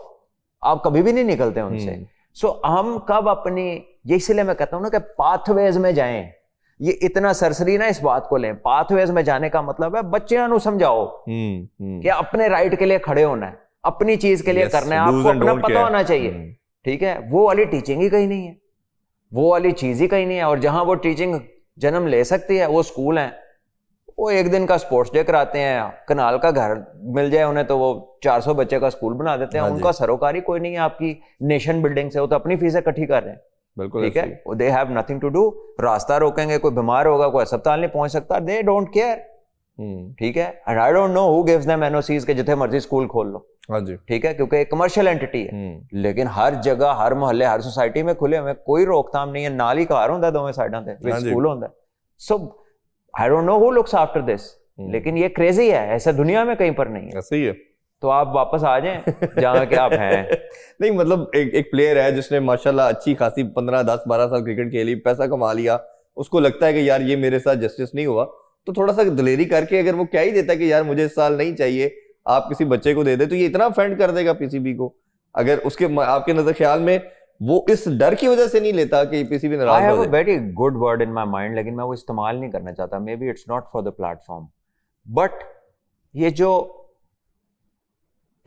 आप कभी भी नहीं निकलते उनसे। So हम कब अपनी, ये इसलिए मैं कहता हूं ना कि पाथवेज में जाएं, ये इतना सरसरी ना इस बात को लें। पाथवेज में जाने का मतलब है बच्चियां नु समझाओ कि अपने राइट के लिए खड़े होना है, अपनी चीज के लिए करना है, आपको अपना पता होना चाहिए, ठीक है। वो वाली टीचिंग ही कहीं नहीं है, वो वाली चीज ही कहीं नहीं है। और जहां वो टीचिंग जन्म ले सकती है वो स्कूल है। वो एक दिन का स्पोर्ट्स डे कराते हैं, कनाल का घर मिल जाए उन्हें तो वो 400 बच्चे का स्कूल बना देते हैं। उनका सरोकारी कोई नहीं है आपकी नेशन बिल्डिंग से, वो तो अपनी फीसें इकट्ठी कर रहे हैं, बिल्कुल ठीक है। They have nothing to do, रास्ता रोकेंगे, कोई बीमार होगा, कोई अस्पताल नहीं पहुंच सकता, दे डोंट केयर, ठीक है। And I don't know who gives them NOCs के जिथे मर्जी स्कूल खोल लो, ठीक है, क्योंकि एक कमर्शियल एंटिटी है। लेकिन हर जगह, हर मोहल्ले, हर सोसाइटी में खुले हुए, कोई रोकथाम नहीं है, नाल ही घर होंदा दोवें साइडां ते स्कूल होंदा। So I don't know who looks after this, लेकिन ये क्रेजी है, ऐसा दुनिया में कहीं पर नहीं है। सही है। तो आप वापस आ जाएं जहां के आप हैं। नहीं मतलब एक प्लेयर है जिसने माशाल्लाह अच्छी खासी 15, 10, 12 साल क्रिकेट खेली, पैसा कमा लिया, उसको लगता है कि यार ये मेरे साथ जस्टिस नहीं हुआ, तो थोड़ा सा दिलेरी करके अगर वो क्या ही देता है कि यार मुझे इस साल नहीं चाहिए, आप किसी बच्चे को दे दे, तो ये इतना ऑफेंड कर देगा पीसीबी को। अगर उसके आपके नजर ख्याल में वो इस डर की वजह से नहीं लेता कि पीसीबी नाराज हो जाए। I have a very good word in my mind, लेकिन मैं वो इस्तेमाल नहीं करना चाहता। May be it's not for the platform, but ये जो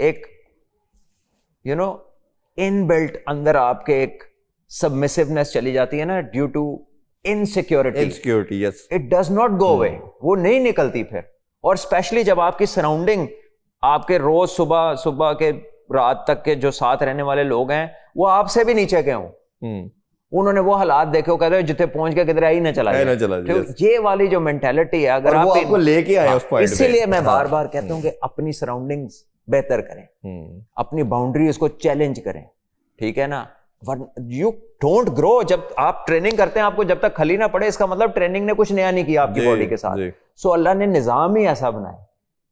एक यू नो इनबिल्ट अंदर आपके एक सबमिसिवनेस चली जाती है ना, due to insecurity, yes, it does not go away, वो नहीं निकलती फिर। और स्पेशली जब आपकी सराउंडिंग, आपके रोज सुबह के रात तक के जो साथ रहने वाले लोग हैं वो आपसे भी नीचे के हों, उन्होंने वो हालात देखे, वो कहते हैं जितने पहुंच गए किधर ही ना चला जाए। ये वाली जो मेंटालिटी है, अगर आप आपको लेके आए उस पॉइंट पे, इसीलिए मैं बार बार कहता हूं कि अपनी सराउंडिंग्स बेहतर करें, अपनी बाउंड्रीज को चैलेंज करें, ठीक है ना। यू डोंट ग्रो, जब आप ट्रेनिंग करते हैं आपको जब तक खली ना पड़े, इसका मतलब ट्रेनिंग ने कुछ नया नहीं किया आपकी बॉडी के साथ। सो अल्लाह ने निजाम ही ऐसा बनाया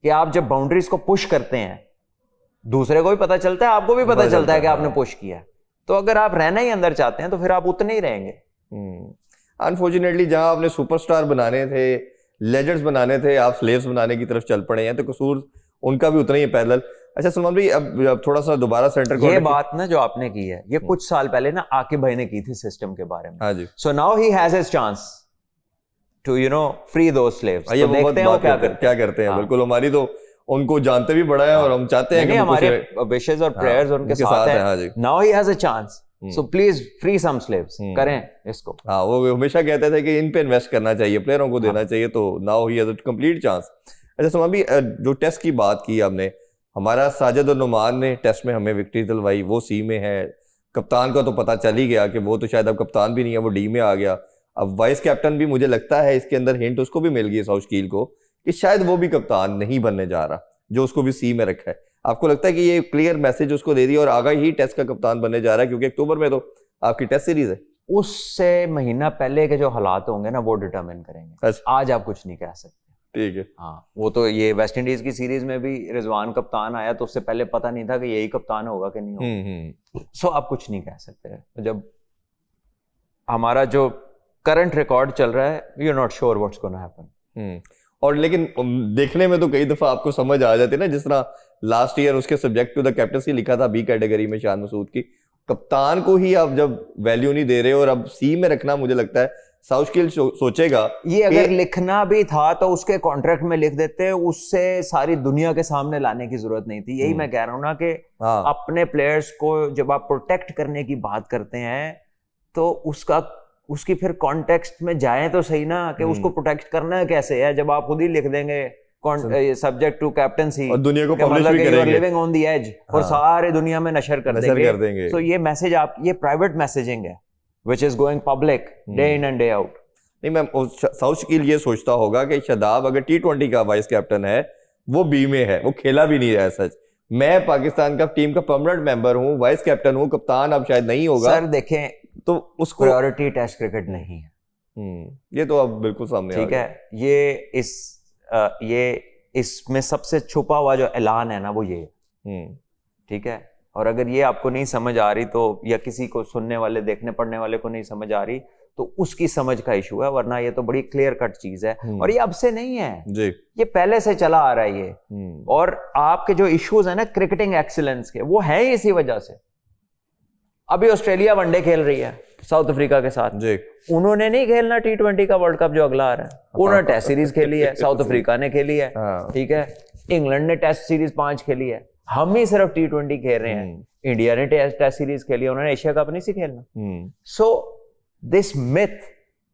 कि आप जब बाउंड्रीज को पुश करते हैं, दूसरे को भी पता चलता है, आपको भी पता चलता है कि आपने पुश किया। तो अगर आप रहना ही अंदर चाहते हैं तो फिर आप उतने ही रहेंगे। अनफॉर्चुनेटली जहां आपने सुपरस्टार बनाने थे, लेजेंड्स बनाने थे, आप स्लेव्स बनाने की तरफ चल पड़े हैं, तो कसूर उनका भी उतना ही है पैरेलल। अच्छा सलमान भाई, अब थोड़ा सा दोबारा सेंटर को, ये बात ना जो आपने की है, ये कुछ साल पहले ना आकिब भाई ने की थी सिस्टम के बारे में। हाँ जी। So now he has his chance to you know free those slaves. तो देखते हैं वो क्या करते हैं। बिल्कुल, हमारी तो उनको जानते भी बड़ा है और हम चाहते हैं कि हमारे विशेस और प्रेयर्स उनके साथ हैं। Now he has a chance, so please free some slaves, करें इसको। हाँ, वो हमेशा कहते थे कि इन पे इन्वेस्ट करना चाहिए, प्लेयरों को देना चाहिए, तो now he has a complete chance. अच्छा सलमान भाई, जो टेस्ट की बात की आपने, हमारा साजिद और नुमान ने टेस्ट में हमें विक्ट्री दिलवाई, वो सी में है। कप्तान का तो पता चल ही गया कि वो तो शायद अब कप्तान भी नहीं है, वो डी में आ गया। अब वाइस कैप्टन भी मुझे लगता है इसके अंदर हिंट उसको भी मिल गई साउशकील को कि शायद वो भी कप्तान नहीं बनने जा रहा, जो उसको भी सी में रखा है। आपको लगता है कि ये क्लियर मैसेज उसको दे दिया और आगा ही टेस्ट का कप्तान बनने जा रहा है, क्योंकि अक्टूबर में तो आपकी टेस्ट सीरीज है। उससे महीना पहले के जो हालात होंगे ना वो डिटरमिन करेंगे। आज आप कुछ नहीं कह सकते, ठीक है। हाँ, वो तो ये वेस्ट इंडीज की सीरीज में भी रिजवान कप्तान आया तो उससे पहले पता नहीं था कि यही कप्तान होगा कि नहीं होगा। सो आप कुछ नहीं कह सकते। जब हमारा जो करंट रिकॉर्ड चल रहा है, you are not sure what's gonna happen. और लेकिन देखने में तो कई दफा आपको समझ आ जाती है ना, जिस तरह लास्ट ईयर उसके सब्जेक्ट टू द कैप्टनसी लिखा था बी कैटेगरी में शान मसूद की, कप्तान को ही आप जब वैल्यू नहीं दे रहे हो और अब सी में रखना, मुझे लगता है साउशकिल सोचेगा ये अगर लिखना भी था तो उसके कॉन्ट्रैक्ट में लिख देते, उससे सारी दुनिया के सामने लाने की जरूरत नहीं थी। यही मैं कह रहा हूं ना कि हाँ। अपने प्लेयर्स को जब आप प्रोटेक्ट करने की बात करते हैं तो उसकी फिर कॉन्टेक्स्ट में जाएं तो सही ना, कि उसको प्रोटेक्ट करना कैसे है जब आप खुद ही लिख देंगे सब्जेक्ट टू कैप्टनसी और दुनिया को पब्लिश मतलब भी करेंगे, लिविंग ऑन द एज, और सारे दुनिया में नशर कर देंगे। तो ये मैसेज आप, ये प्राइवेट मैसेजिंग है which is going public day in and day out। नहीं, मैं साउशकिल ये सोचता होगा कि शादाब अगर T20 का वाइस कैप्टन है, वो बी में है, वो खेला भी नहीं है सच। मैं पाकिस्तान का टीम का परमानेंट मेंबर हूँ, वाइस कैप्टन हूँ, कप्तान अब शायद नहीं होगा। सर देखें, तो उसको प्रायोरिटी टेस्ट क्रिकेट नहीं है। ये तो अब बिल्कुल सामने ठीक है। ये इसमें सबसे छुपा हुआ जो ऐलान है ना वो ये, ठीक है। और अगर ये आपको नहीं समझ आ रही तो, या किसी को सुनने वाले देखने पढ़ने वाले को नहीं समझ आ रही तो उसकी समझ का इशू है, वरना ये तो बड़ी क्लियर कट चीज है। और ये अब से नहीं है जी, ये पहले से चला आ रहा है ये। और आपके जो इश्यूज है ना क्रिकेटिंग एक्सीलेंस के, वो है इसी वजह से। अभी ऑस्ट्रेलिया वनडे खेल रही है साउथ अफ्रीका के साथ जी। उन्होंने नहीं खेलना T20 का वर्ल्ड कप जो अगला आ रहा है, उन्होंने टेस्ट सीरीज खेली है, साउथ अफ्रीका ने खेली है, ठीक है। इंग्लैंड ने टेस्ट सीरीज 5 खेली है, हम ही सिर्फ T20 खेल रहे हैं। इंडिया ने टेस्ट सीरीज खेली है, उन्होंने एशिया कप नहीं सी खेलना। सो दिस मिथ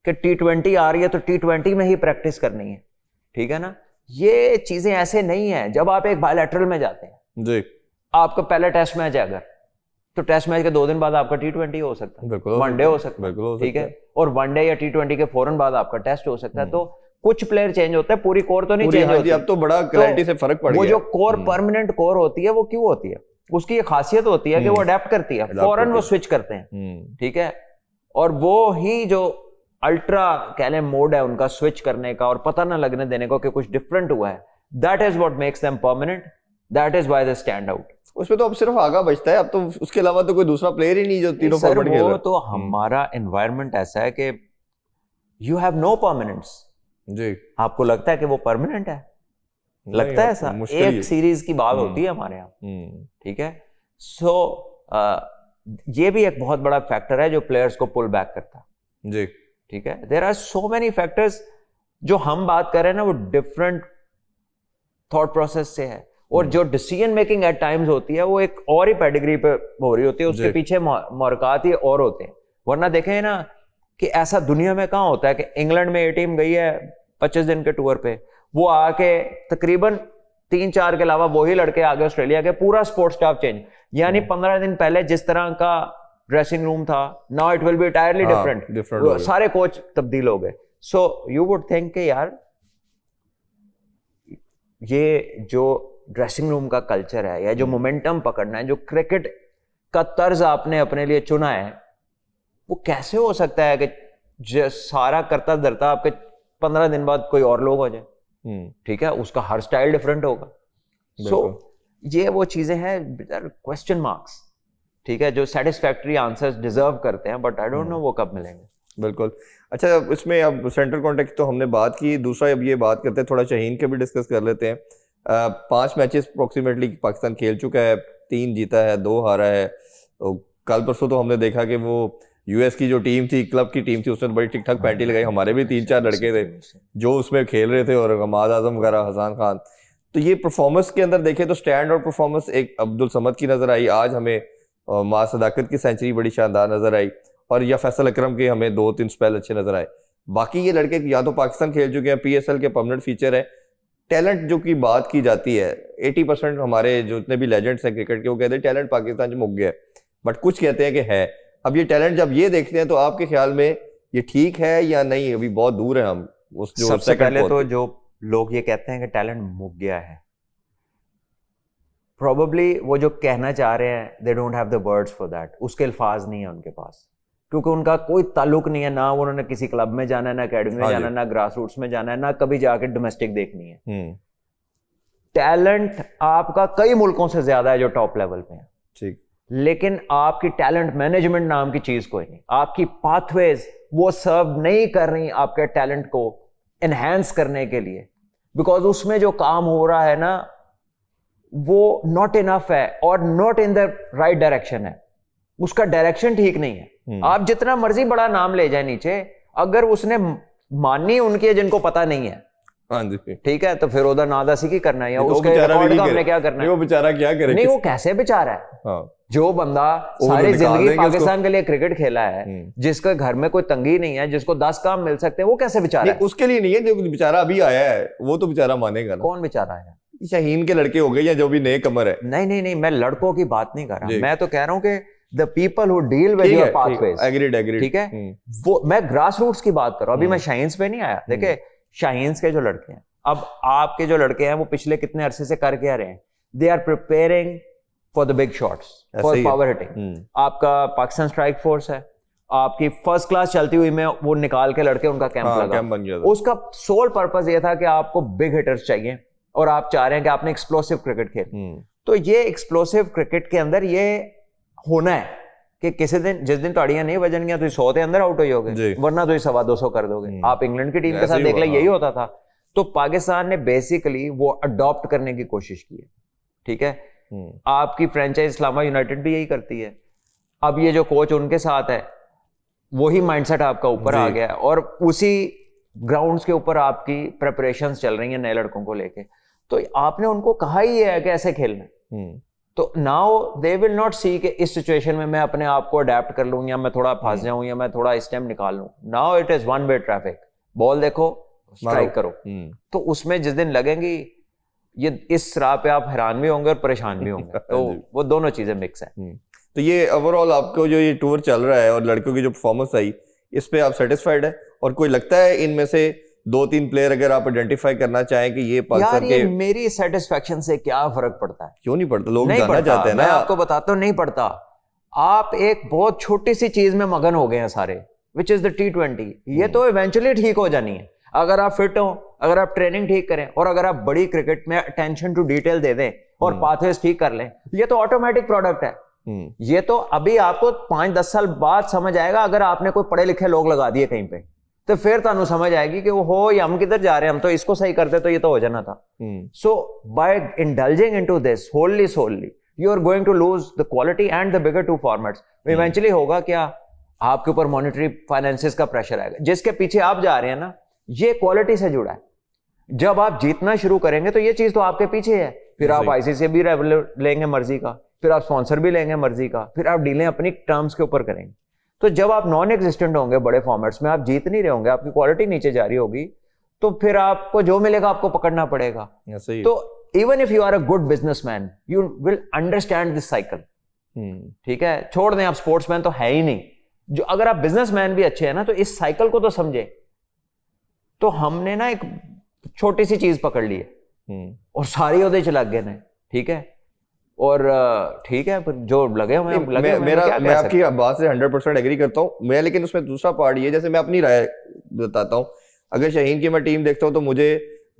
कि T20 आ रही है तो T20 में ही प्रैक्टिस करनी है, ठीक है ना, ये चीजें ऐसे नहीं है। जब आप एक बायलैटरल में जाते हैं जी, आपका पहला टेस्ट मैच है अगर, तो टेस्ट मैच के 2 दिन बाद आपका T20 हो सकता है, वनडे हो सकता है, ठीक है। और वनडे या T20 के फौरन बाद आपका टेस्ट हो सकता है। तो कुछ प्लेयर चेंज होते हैं, पूरी कोर तो नहीं चेंज होती। अब तो बड़ा क्लैरिटी से फर्क पड़ गया। वो जो कोर परमानेंट कोर होती है वो क्यों होती है, उसकी ये खासियत होती है कि वो अडेप्ट करती है, फौरन वो स्विच करते हैं, ठीक है। और वो ही जो अल्ट्रा कह लें मोड है उनका स्विच करने का और पता ना लगने देने को कि कुछ डिफरेंट हुआ है, that is what makes them permanent, that is why they stand out. उसमें तो अब सिर्फ आगा बचता है, अब तो उसके अलावा तो कोई दूसरा प्लेयर ही नहीं जो तीनों फॉरवर्ड खेल रहा है। तो हमारा एनवायरनमेंट ऐसा है कि यू हैव नो परमानेंस जी। आपको लगता है कि वो परमानेंट है, लगता है ऐसा? एक सीरीज की बात होती है हमारे यहाँ, ठीक है। सो ये भी एक बहुत बड़ा फैक्टर है जो प्लेयर्स को पुल बैक करता है जी, ठीक है। There are so many factors, जो हम बात कर रहे हैं ना वो डिफरेंट थॉट प्रोसेस से है, और जो डिसीजन मेकिंग एट टाइम्स होती है वो एक और ही पेडिग्री पे हो रही होती है, उसके पीछे मोरकात ही और होते हैं। वरना देखें ना कि ऐसा दुनिया में कहाँ होता है कि इंग्लैंड में ये टीम गई है 25 दिन के टूर पे, वो आके तकरीबन 3-4 के अलावा वही लड़के आगे ऑस्ट्रेलिया के, पूरा स्पोर्ट्स स्टाफ चेंज। यानी 15 दिन पहले जिस तरह का ड्रेसिंग रूम था, now it will be entirely different, सारे कोच तब्दील हो गए। सो यू वुड थिंक कि यार ये जो ड्रेसिंग रूम का कल्चर है या जो मोमेंटम पकड़ना है, जो क्रिकेट का तर्ज आपने अपने लिए चुना है, वो कैसे हो सकता है कि सारा करता धरता आपके 15 दिन बाद कोई और लोग हो जाए, ठीक है, उसका हर स्टाइल डिफरेंट होगा। सो ये वो चीजें हैं क्वेश्चन मार्क्स, ठीक है, जो सेटिस्फैक्टरी आंसर्स डिजर्व करते हैं, बट आई डोंट नो वो कब मिलेंगे। बिल्कुल। अच्छा, इसमें अब सेंटर कॉन्टेक्ट तो हमने बात की, दूसरा अब ये बात करते हैं, थोड़ा शाहीन के भी डिस्कस कर लेते हैं। 5 मैचेस अप्रोक्सीमेटली पाकिस्तान खेल चुका है, 3 जीता है, 2 हारा है। तो कल परसों तो हमने देखा कि वो यूएस की जो टीम थी, क्लब की टीम थी, उसने बड़ी ठीक ठाक पैंटी लगाई। हमारे भी 3-4 लड़के थे जो उसमें खेल रहे थे, और हमाद आजम वगैरह, हसन खान। तो ये परफॉर्मेंस के अंदर देखें तो स्टैंड आउट परफॉर्मेंस एक अब्दुल समद की नजर आई, आज हमें मां सदाकत की सेंचुरी बड़ी शानदार नजर आई, और या फैसल अकरम के हमें 2-3 स्पेल अच्छे नजर आए। बाकी ये लड़के या तो पाकिस्तान खेल चुके हैं, PSL के परमानेंट फीचर है। टैलेंट जो की बात की जाती है, 80% हमारे जो जितने भी लेजेंड्स हैं क्रिकेट के, वो कहते हैं टैलेंट पाकिस्तान से मुक गया है, बट कुछ कहते हैं कि है। अब ये टैलेंट जब ये देखते हैं तो आपके ख्याल में ये ठीक है या नहीं? अभी बहुत दूर है हम उस जो सबसे पहले तो जो लोग ये कहते हैं कि टैलेंट मुक गया है, प्रोबेबली वो जो कहना चाह रहे हैं they don't have the words for that, उसके अल्फाज नहीं है उनके पास, क्योंकि उनका कोई ताल्लुक नहीं है, ना उन्होंने किसी क्लब में जाना है, ना अकेडमी में जाना है, ना ग्रास रूट्स में जाना है, ना कभी जाके डोमेस्टिक देखनी है। टैलेंट आपका कई मुल्कों से ज्यादा है जो टॉप लेवल पे है, ठीक, लेकिन आपकी टैलेंट मैनेजमेंट नाम की चीज कोई नहीं, आपकी पाथवेज वो सर्व नहीं कर रही आपके टैलेंट को एनहांस करने के लिए, बिकॉज उसमें जो काम हो रहा है ना वो नॉट इनफ है और not in the right direction है, उसका डायरेक्शन ठीक नहीं है। आप जितना मर्जी बड़ा नाम ले जाए नीचे, अगर उसने मानी उनकी है जिनको पता नहीं है, हाँ जी, ठीक है, तो फिर उधर नादासी की करना है, या तो उसके बेचारा भी रिकॉर्ड नहीं का हमने करे। क्या करना नहीं, है? वो बेचारा क्या करे? नहीं, वो कैसे बेचारा है? हाँ, जो बंदा वो सारी निकाल जिंदगी देंगे पाकिस्तान के लिए क्रिकेट खेला है, जिसके घर में कोई तंगी नहीं है, जिसको 10 काम मिल सकते हैं, वो कैसे बेचारा नहीं है? उसके लिए नहीं है, जो बेचारा अभी आया है वो तो बेचारा मानेगा ना। कौन बेचारा है? शाहीन के लड़के हो गए या जो भी नए कमर है। नहीं नहीं नहीं, मैं लड़कों की बात नहीं कर जी। रहा, मैं तो कह रहा हूं कि the people who deal with your pathways, agreed ठीक है, वो मैं ग्रास रूट्स की बात कर रहा हूं, अभी मैं शाहीन्स पे नहीं आया। देखिए शाहीन्स के जो लड़के हैं, अब आपके जो लड़के हैं, वो पिछले कितने अरसे से कर क्या रहे हैं? They are preparing for the big shots, for power hitting. आपका पाकिस्तान स्ट्राइक फोर्स है, आपकी फर्स्ट क्लास चलती हुई में वो निकाल के लड़के उनका कैंप लगा, कैंप बन गया था। उसका सोल पर्पस ये था कि आपको बिग हिटर्स चाहिए और आप चाह रहे हैं कि आपने एक्सप्लोसिव क्रिकेट खेल। तो ये एक्सप्लोसिव क्रिकेट के अंदर ये होना है कि किसी दिन, जिस दिन ताड़ियां नहीं बजनगियां तो 100 के अंदर आउट हो जाओगे, वरना तो 225 कर दोगे। आप इंग्लैंड की टीम के साथ देख ले, यही होता था। तो पाकिस्तान ने बेसिकली वो अडॉप्ट करने की कोशिश की है, ठीक है। आपकी फ्रेंचाइज इस्लामा यूनाइटेड भी यही करती है। अब ये जो कोच उनके साथ है, वही माइंडसेट आपका ऊपर आ गया है और उसी ग्राउंड्स के ऊपर आपकी प्रिपरेशंस चल रही हैं नए लड़कों को लेके। तो आपने उनको कहा ही है कि ऐसे खेलना है, तो नाउ दे विल नॉट सी कि इस सिचुएशन में मैं अपने आप को अडेप्ट कर लूं, या मैं थोड़ा फंस जाऊं, या मैं थोड़ा इस टाइम निकाल लूं। Now it is one way traffic, ball देखो, स्ट्राइक करो। तो उसमें जिस दिन लगेंगी, ये इस राह पे आप हैरान भी होंगे और परेशान भी होंगे। तो वो दोनों चीजें मिक्स है। तो ये ओवरऑल आपको जो ये टूर चल रहा है और लड़कियों की जो परफॉर्मेंस आई, इस पे आप सेटिस्फाइड है? और कोई लगता है इनमें से 2-3 प्लेयर अगर आप आइडेंटिफाई करना चाहें कि ये पाकिस्तान यार, ये मेरी सेटिस्फेक्शन से क्या फर्क पड़ता है? क्यों नहीं पड़ता? लोग नहीं जानना पड़ता, चाहते हैं ना। मैं आपको बताता हूँ, नहीं पड़ता। आप एक बहुत छोटी सी चीज में मगन हो गए हैं सारे, विच इज द T20। ये तो इवेंचुअली ठीक हो जानी है अगर आप फिट हो, अगर आप ट्रेनिंग ठीक करें, और अगर आप बड़ी क्रिकेट में अटेंशन टू डिटेल दे दें और पाथवेज ठीक कर लें, ये तो ऑटोमेटिक प्रोडक्ट है। ये तो अभी आपको 5-10 साल बाद समझ आएगा, अगर आपने कोई पढ़े लिखे लोग लगा दिए कहीं पे, तो फिर तानू समझ आएगी कि वो हो, या हम किधर जा रहे हैं, हम तो इसको सही करते तो ये तो हो जाना था। So by indulging into this wholly solely, you are going to lose the quality and the bigger two formats. Eventually होगा क्या, आपके ऊपर मॉनेटरी फाइनेंसेस का प्रेशर आएगा। जिसके पीछे आप जा रहे हैं ना, ये क्वालिटी से जुड़ा है। जब आप जीतना शुरू करेंगे तो ये चीज तो आपके पीछे है, फिर आप आईसीसी भी लेंगे मर्जी का, फिर आप स्पॉन्सर भी लेंगे मर्जी का, फिर आप डीलें अपनी टर्म्स के ऊपर करेंगे। तो जब आप नॉन एग्जिस्टेंट होंगे बड़े फॉर्मेट्स में, आप जीत नहीं रहे होंगे, आपकी क्वालिटी नीचे जा रही होगी, तो फिर आपको जो मिलेगा आपको पकड़ना पड़ेगा। तो even if you are a good businessman, you will understand this cycle, ठीक है। छोड़ दें, आप स्पोर्ट्समैन तो है ही नहीं, जो अगर आप बिजनेसमैन भी अच्छे हैं ना, तो इस साइकिल को तो समझे। तो हमने ना एक छोटी सी चीज पकड़ ली है और सारी उधर च लग गए ने, ठीक है। और ठीक है, जो लगे हुए मैं आपकी बात से 100% एग्री करता हूं मैं, लेकिन उसमें दूसरा पार्ट ये, जैसे मैं अपनी राय बताता हूं, अगर शाहीन की मैं टीम देखता हूं तो मुझे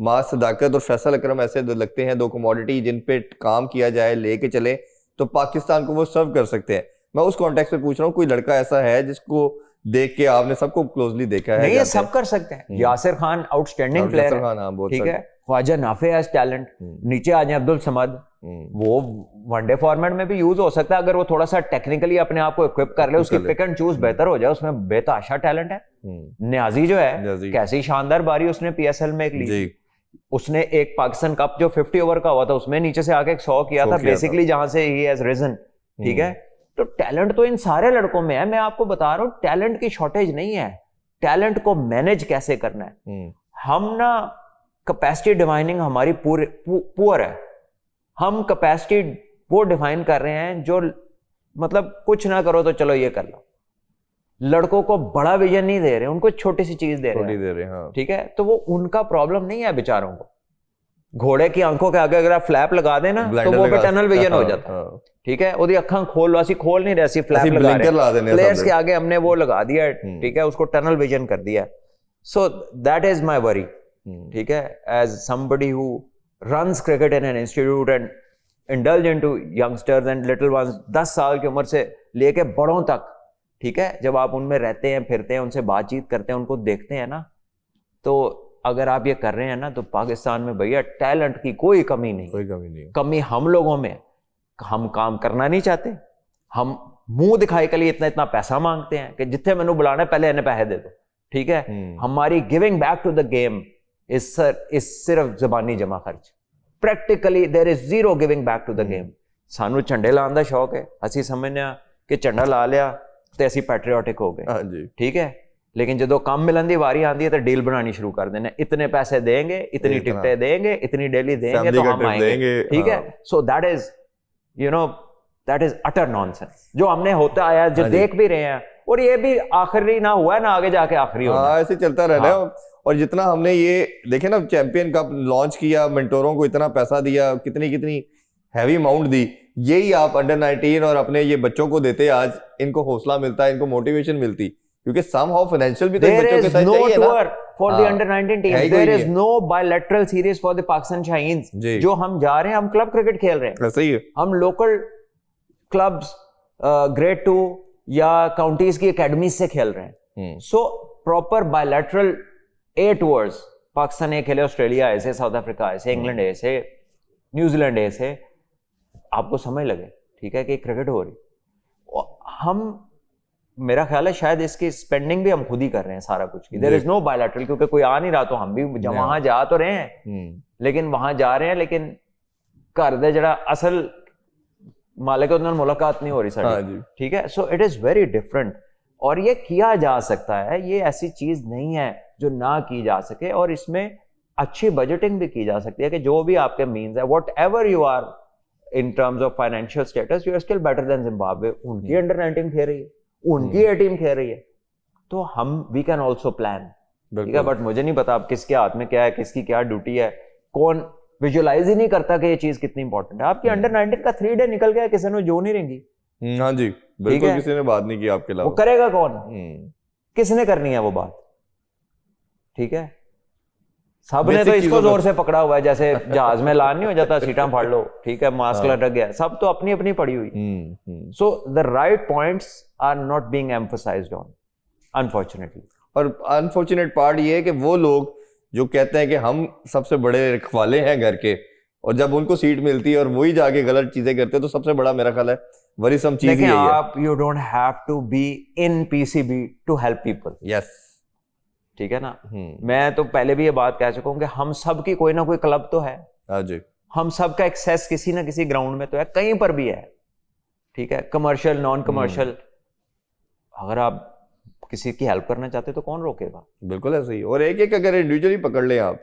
मास सदाकत और फैसल अकरम ऐसे लगते हैं, दो कमोडिटी जिन पे काम किया जाए, लेके चले तो पाकिस्तान को वो सर्व कर सकते हैं। मैं उस कॉन्टेक्स्ट में पूछ रहा हूँ, कोई लड़का ऐसा है जिसको देख के आपने सबको क्लोजली देखा है? नहीं, ये सब कर सकते हैं। यासिर खान आउटस्टैंडिंग प्लेयर है, ठीक है। ख्वाजा नाफे हैज टैलेंट, नीचे आ जाए अब्दुल समद, वो वनडे फॉर्मेट में भी यूज हो सकता है अगर वो थोड़ा सा टेक्निकली अपने आप को इक्विप कर ले, उसकी पिक एंड चूज बेहतर हो जाए, उसमें बेताशा टैलेंट है। न्याजी जो है, कैसी शानदार बारी उसने पीएसएल में ली। उसने एक पाकिस्तान कप जो 50 ओवर का हुआ था, उसमें नीचे से आके 100 किया था बेसिकली, जहां से ही हैज रिजन, ठीक है। तो टैलेंट तो इन सारे लड़कों में है। मैं आपको बता रहा हूं, टैलेंट की शॉर्टेज नहीं है, टैलेंट को मैनेज कैसे करना है। हम ना कैपेसिटी डिफाइनिंग हमारी पुअर है। हम कैपेसिटी वो डिफाइन कर रहे हैं जो मतलब कुछ ना करो तो चलो ये कर लो। लड़कों को बड़ा विजन नहीं दे रहे, उनको छोटी सी चीज दे रहे हैं, हाँ। ठीक है। तो वो उनका प्रॉब्लम नहीं है बेचारों को। घोड़े की आंखों के आगे अगर आप फ्लैप लगा देना तो वो पे टनल विजन हो जाता है, ठीक है। ਉਹਦੀ ਅੱਖਾਂ खोल खोल नहीं रही, फ्लैप लगा रहे हैं प्लेयर्स के आगे, हमने वो लगा दिया, ठीक है, उसको टनल विजन कर दिया। So that is my worry, ठीक है, as somebody who runs cricket in an institute and indulge into youngsters and little ones, 10 साल की उम्र से लेके बड़ों तक, ठीक है। जब आप उनमें रहते हैं, फिरते हैं, उनसे बातचीत करते हैं, उनको देखते हैं ना, तो अगर आप ये कर रहे हैं ना, तो पाकिस्तान में भैया टैलेंट की कोई कमी नहीं। कमी हम लोगों में, हम काम करना नहीं चाहते, हम मुंह दिखाई के लिए इतना पैसा मांगते हैं कि जिथे मैनू बुलाना पहले इन्हें पैसे दे दो, ठीक है, हमारी giving back to the game इज सिर्फ जबानी जमा खर्च, practically there is zero giving back to the game. सानू झंडे लाने का शौक है, ਅਸੀਂ ਸਮਝਦੇ ਆ ਕਿ ਝੰਡਾ ਲਾ ਲਿਆ ਤੇ ਅਸੀਂ ਪੈਟਰੀਓਟਿਕ ਹੋ ਗਏ, ਹਾਂਜੀ ठीक है, लेकिन ਜਦੋਂ ਕੰਮ ਮਿਲਣ ਦੀ ਵਾਰੀ ਆਂਦੀ ਹੈ ਤਾਂ ਡੀਲ बनानी शुरू कर देने, इतने पैसे देंगे, इतनी टिकटें देंगे, इतनी डेली देंगे तो हम आएंगे, ठीक है। सो that is you know that is utter nonsense जो हमने होता आया, जो देख भी रहे हैं, और ये भी आखिरी ना हुआ है ना आगे जाके आखिरी होगा, ऐसे चलता रहना है। और जितना हमने ये देखे ना चैंपियन कप लॉन्च किया, मेंटोरों को इतना पैसा दिया, कितनी कितनी हैवी अमाउंट दी, यही आप अंडर 19 और अपने ये बच्चों को देते, आज इनको हौसला मिलता है, इनको मोटिवेशन मिलती, क्योंकि समहाउ फाइनेंशियल भी तो बच्चों के साथ चाहिए ना। For the under 19 team, there is no bilateral series for the Pakistan Shahins. जो हम जा रहे हैं, हम क्लब क्रिकेट खेल रहे हैं, सही है, हम लोकल क्लब्स ग्रेड 2 या काउंटीज की एकेडमी से खेल रहे हैं। सो प्रॉपर बायलैटरल ए टूर्स, पाकिस्तान ए खेले, ऑस्ट्रेलिया ऐसे, साउथ अफ्रीका ऐसे, इंग्लैंड ऐसे, न्यूजीलैंड ऐसे, आपको समझ लगे, ठीक है, कि क्रिकेट हो रही। हम, मेरा ख्याल है शायद इसकी स्पेंडिंग भी हम खुद ही कर रहे हैं सारा कुछ की, देयर इज नो बायलैटरल, क्योंकि कोई आ नहीं रहा, तो हम भी वहां जा तो रहे हैं, लेकिन वहां जा रहे हैं, लेकिन घर दे जड़ा असल मालिक उन्होंने मुलाकात नहीं हो रही साड़ी, ठीक है। So it is very different, और ये किया जा सकता है, ये ऐसी चीज नहीं है जो ना की जा सके, और इसमें अच्छी बजटिंग भी की जा सकती है कि जो भी आपके मीन्स है, whatever you are in terms of financial status, you are still better than Zimbabwe. उनकी अंडर 19 खेल रही है, उनकी ए टीम खेल रही है, तो हम वी कैन ऑल्सो प्लान, ठीक है। बट मुझे नहीं पता अब किसके हाथ में क्या है, किसकी क्या ड्यूटी है, कौन विजुअलाइज ही नहीं करता कि ये चीज कितनी इंपॉर्टेंट है। आपकी अंडर 19 का 3 डे निकल गया, किसी ने जो नहीं रहेंगी, हाँ जी, बिल्कुल, किसी ने बात नहीं की आपके अलावा, वो करेगा कौन, किसने करनी है वो बात, ठीक है। सबने तो इसको जोर से पकड़ा हुआ है, जैसे जहाज में लान नहीं हो जाता, सीटां फाड़ लो, ठीक है, मास्क लटक गया, सब तो अपनी अपनी पड़ी हुई। So the right points are not being emphasised on, unfortunately. और अनफॉर्चुनेट पार्ट ये है कि वो लोग जो कहते हैं कि हम सबसे बड़े रखवाले हैं घर के, और जब उनको सीट मिलती है और वही जाके गलत चीजें करते हैं, तो सबसे बड़ा मेरा ख्याल है वरीसम चीज ही है। आप you don't have to be in PCB to help people, yes, ठीक है ना। मैं तो पहले भी ये बात कह चुका हूं कि हम सब की कोई ना कोई क्लब तो है, हाँ जी, हम सब का एक्सेस किसी ना किसी ग्राउंड में तो है, कहीं पर भी है, ठीक है, कमर्शियल, नॉन कमर्शियल। अगर आप किसी की हेल्प करना चाहते हो तो कौन रोकेगा, बिल्कुल ऐसे ही। और एक एक अगर इंडिविजुअली पकड़ लें आप,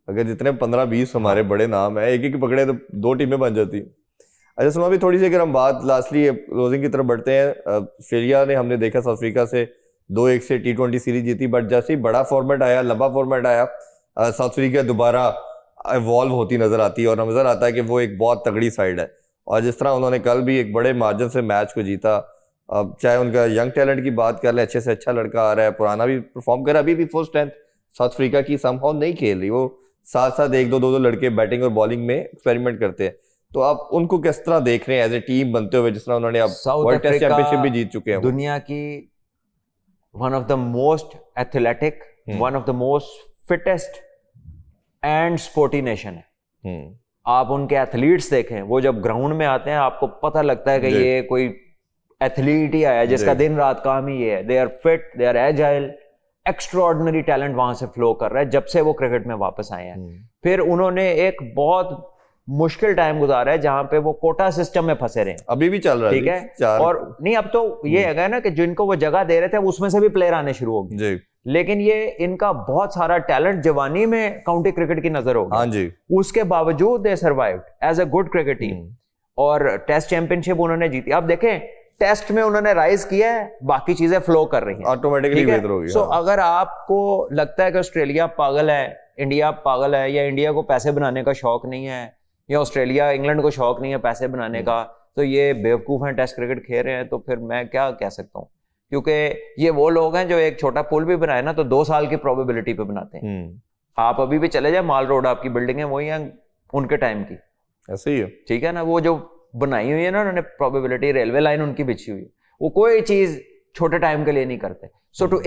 अगर जितने 15-20 हमारे बड़े नाम है, एक एक पकड़े तो 2 टीमें बन जाती। अच्छा सुनो, अभी थोड़ी सी अगर हम बात लास्टली क्लोजिंग की तरफ बढ़ते हैं। ऑस्ट्रेलिया ने, हमने देखा साउथ अफ्रीका से 2-1 से T20 सीरीज जीती, बट जैसे ही बड़ा फॉर्मेट आया, लंबा फॉर्मेट आया, साउथ अफ्रीका दोबारा इवॉल्व होती नजर आती है, और नजर आता है कि वो एक बहुत तगड़ी साइड है। और जिस तरह उन्होंने कल भी एक बड़े मार्जिन से मैच को जीता, अब चाहे उनका यंग टैलेंट की बात कर लें, अच्छे से अच्छा लड़का आ रहा है, पुराना भी परफॉर्म कर रहा है, अभी भी फुल स्ट्रेंथ साउथ अफ्रीका की समहाउ नहीं खेल रही, वो साथ साथ 1-2 लड़के बैटिंग और बॉलिंग में एक्सपेरिमेंट करते हैं। तो आप उनको किस तरह देख रहे हैं एज ए टीम बनते हुए, जिस तरह उन्होंने अब वर्ल्ड टेस्ट चैंपियनशिप भी जीत चुके हैं, दुनिया की one of the most athletic, one of the most fittest and sporty nation है। आप उनके एथलीट्स देखें, वो जब ग्राउंड में आते हैं आपको पता लगता है कि ये कोई एथलीट ही आया जिसका दिन रात काम ही ये है। They are fit, they are agile, extraordinary talent वहां से फ्लो कर रहा है जब से वो क्रिकेट में वापस आए हैं। फिर उन्होंने एक बहुत मुश्किल टाइम गुजारा है जहां पे वो कोटा सिस्टम में फंसे रहे, अभी भी चल रहा है, ठीक है। और नहीं, अब तो ये है ना कि जिनको वो जगह दे रहे थे उसमें से भी प्लेयर आने शुरू हो गए, लेकिन ये इनका बहुत सारा टैलेंट जवानी में काउंटी क्रिकेट की नजर हो गया। हाँ जी, उसके बावजूद they survived as a good cricket team, और टेस्ट चैंपियनशिप उन्होंने जीती। अब देखें, टेस्ट में उन्होंने राइज किया है, बाकी चीजें फ्लो कर रही हैं, ऑटोमेटिकली बेहतर हो गई। सो अगर आपको लगता है कि ऑस्ट्रेलिया पागल है, इंडिया पागल है, या इंडिया को पैसे बनाने का शौक नहीं है, या ऑस्ट्रेलिया इंग्लैंड को शौक नहीं है पैसे बनाने का, तो ये बेवकूफ हैं, टेस्ट क्रिकेट खेल रहे हैं, तो फिर मैं क्या कह सकता हूँ। क्योंकि ये वो लोग हैं जो एक छोटा पुल भी बनाए ना तो 2 साल की प्रोबेबिलिटी पे बनाते हैं। आप अभी भी चले जाए, माल रोड आपकी बिल्डिंग है वही है उनके टाइम की, ऐसे ही है, ठीक है ना। वो जो बनाई हुई है ना उन्होंने प्रोबेबिलिटी, रेलवे लाइन उनकी बिछी हुई है, वो कोई चीज छोटे टाइम के लिए नहीं करते। सो to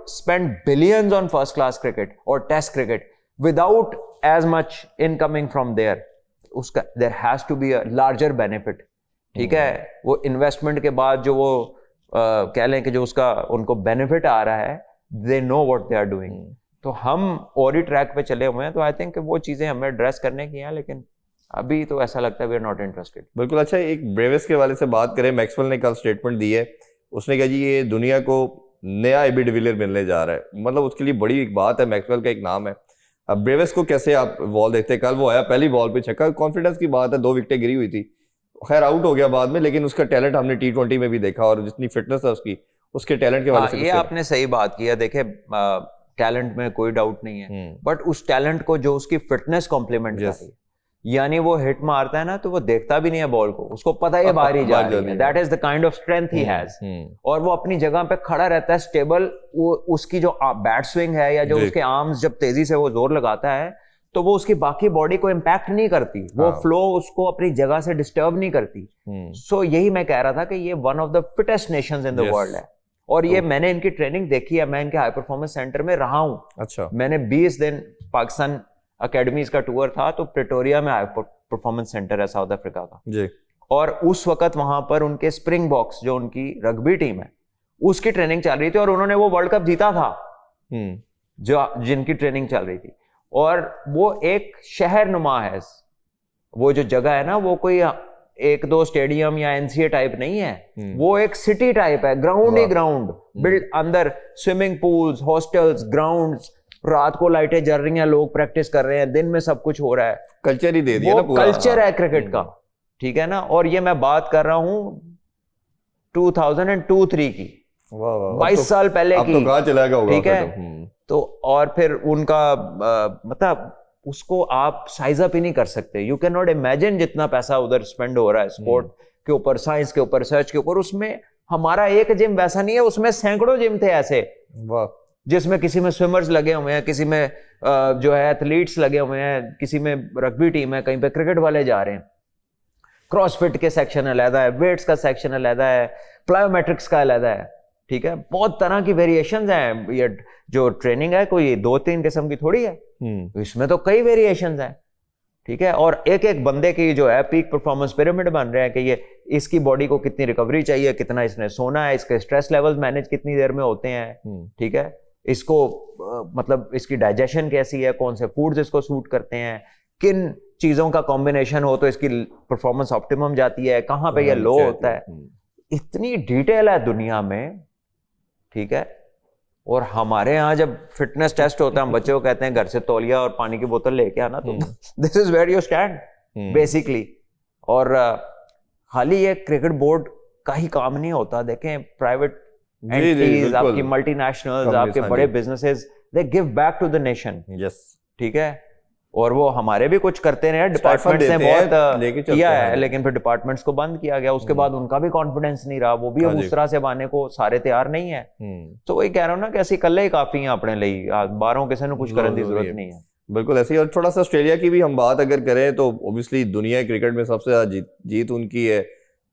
spend billions on first class cricket or test cricket without as much incoming from there, उसका there has to be a larger benefit, ठीक है। वो इन्वेस्टमेंट के बाद जो वो कह लें कि जो उसका उनको बेनिफिट आ रहा है they know what they are doing. तो हम और ही ट्रैक पे चले हुए हैं, तो आई थिंक वो चीजें हमें एड्रेस करने की हैं, लेकिन अभी तो ऐसा लगता है वी आर नॉट इंटरेस्टेड। बिल्कुल। अच्छा, एक ब्रेविस के वाले से बात करें, मैक्सवेल ने कल स्टेटमेंट दी है, उसने कहा जी ये दुनिया को नया एबी डिविलियर मिलने जा रहा है, मतलब उसके लिए बड़ी एक बात है, मैक्सवेल का एक नाम है। अब ब्रेविस को कैसे आप बॉल देखते हैं? कल वो आया, पहली बॉल पे छक्का, कॉन्फिडेंस की बात है, 2 विकेटें गिरी हुई थी, खैर आउट हो गया बाद में, लेकिन उसका टैलेंट हमने T20 में भी देखा, और जितनी फिटनेस है उसकी, उसके टैलेंट के वाले से ये आपने सही बात किया। देखे, टैलेंट में कोई डाउट नहीं है, बट उस टैलेंट को जो उसकी फिटनेस कॉम्प्लीमेंट कर रही है, यानी वो हिट मारता है ना तो वो देखता भी नहीं है बॉल को, उसको पता है बाहर ही जा रही है। That is the kind of strength he has. और वो अपनी जगह पे खड़ा रहता है स्टेबल। वो उसकी जो बैट स्विंग है या जो उसके आर्म्स जब तेजी से वो जोर लगाता है तो वो उसकी बाकी बॉडी को इम्पैक्ट नहीं करती, वो फ्लो उसको अपनी जगह से डिस्टर्ब नहीं करती। सो यही मैं कह रहा था कि ये one of the fittest Nations in the world है। और ये मैंने इनकी ट्रेनिंग देखी है, मैं इनके हाई परफॉर्मेंस सेंटर में रहा हूँ। अच्छा। मैंने 20 दिन पाकिस्तान अकेडमीज का टूर था, तो प्रिटोरिया में हाई परफॉर्मेंस सेंटर है साउथ अफ्रीका का जी। और उस वक्त वहां पर उनके स्प्रिंग बॉक्स जो उनकी रग्बी टीम है उसकी ट्रेनिंग चल रही थी, और उन्होंने वो वर्ल्ड कप जीता था जो जिनकी ट्रेनिंग चल रही थी। और वो एक शहर नुमा है, वो जो जगह है ना, वो कोई 1-2 स्टेडियम या NCA टाइप नहीं है, वो एक सिटी टाइप है, ग्राउंड ही ग्राउंड, बिल्ड अंदर स्विमिंग पूल्स, हॉस्टल्स, ग्राउंड्स, रात को लाइटें जल रही हैं, लोग प्रैक्टिस कर रहे हैं, दिन में सब कुछ हो रहा है। कल्चर ही दे दिया ना पूरा, कल्चर है क्रिकेट का, ठीक है ना। और ये मैं बात कर रहा हूँ 2002-3 की, 22 साल पहले की, तो कहाँ चला गया होगा, ठीक है। तो और फिर उनका मतलब उसको आप साइज अप ही नहीं कर सकते। यू कैन नॉट इमेजिन जितना पैसा उधर स्पेंड हो रहा है स्पोर्ट के ऊपर, साइंस के ऊपर, रिसर्च के ऊपर। उसमें हमारा एक जिम वैसा नहीं है, उसमें सैकड़ों जिम थे ऐसे, जिसमें किसी में स्विमर्स लगे हुए हैं, किसी में जो है एथलीट्स लगे हुए हैं, किसी में रग्बी टीम है, कहीं पे क्रिकेट वाले जा रहे हैं। क्रॉसफिट के सेक्शन अलग है, वेट्स का सेक्शन अलग है, प्लायोमेट्रिक्स का अलग है, ठीक है। बहुत तरह की वेरिएशंस हैं। ये जो ट्रेनिंग है कोई 2-3 किस्म की थोड़ी है, इसमें तो कई वेरिएशंस हैं, ठीक है। और एक एक बंदे की जो है पीक परफॉर्मेंस पिरामिड बन रहे हैं कि ये इसकी बॉडी को कितनी रिकवरी चाहिए, कितना इसने सोना है, इसके स्ट्रेस लेवल्स मैनेज कितनी देर में होते हैं, ठीक है। इसको मतलब इसकी डाइजेशन कैसी है, कौन से फूड्स इसको सूट करते हैं, किन चीजों का कॉम्बिनेशन हो तो इसकी परफॉर्मेंस ऑप्टिमम जाती है, कहाँ पे ये लो होता है। इतनी डिटेल है दुनिया में, ठीक है। और हमारे यहाँ जब फिटनेस टेस्ट होता है, हम बच्चों को कहते हैं घर से तौलिया और पानी की बोतल लेके आना, तो this is where you stand basically. और खाली ये क्रिकेट बोर्ड का ही काम नहीं होता, देखें प्राइवेट एंटिटीज, आपकी मल्टीनेशनल्स, आपके बड़े businesses, they give back to the nation, ठीक है। और वो हमारे भी कुछ करते रहे, डिपार्टमेंट्स ने बहुत किया है, लेकिन फिर डिपार्टमेंट्स को बंद किया गया। उसके बाद उनका भी कॉन्फिडेंस नहीं रहा, वो भी उस तरह से बाने को सारे तैयार नहीं है। तो वही कह रहा हूँ ना कि ऐसी कल्ले ही काफी हैं अपने लिए, बारों किसी ने कुछ करने की जरूरत नहीं है। बिल्कुल ऐसे ही। और थोड़ा सा ऑस्ट्रेलिया की भी हम बात अगर करें तो ऑब्वियसली दुनिया क्रिकेट में सबसे ज्यादा जीत उनकी है,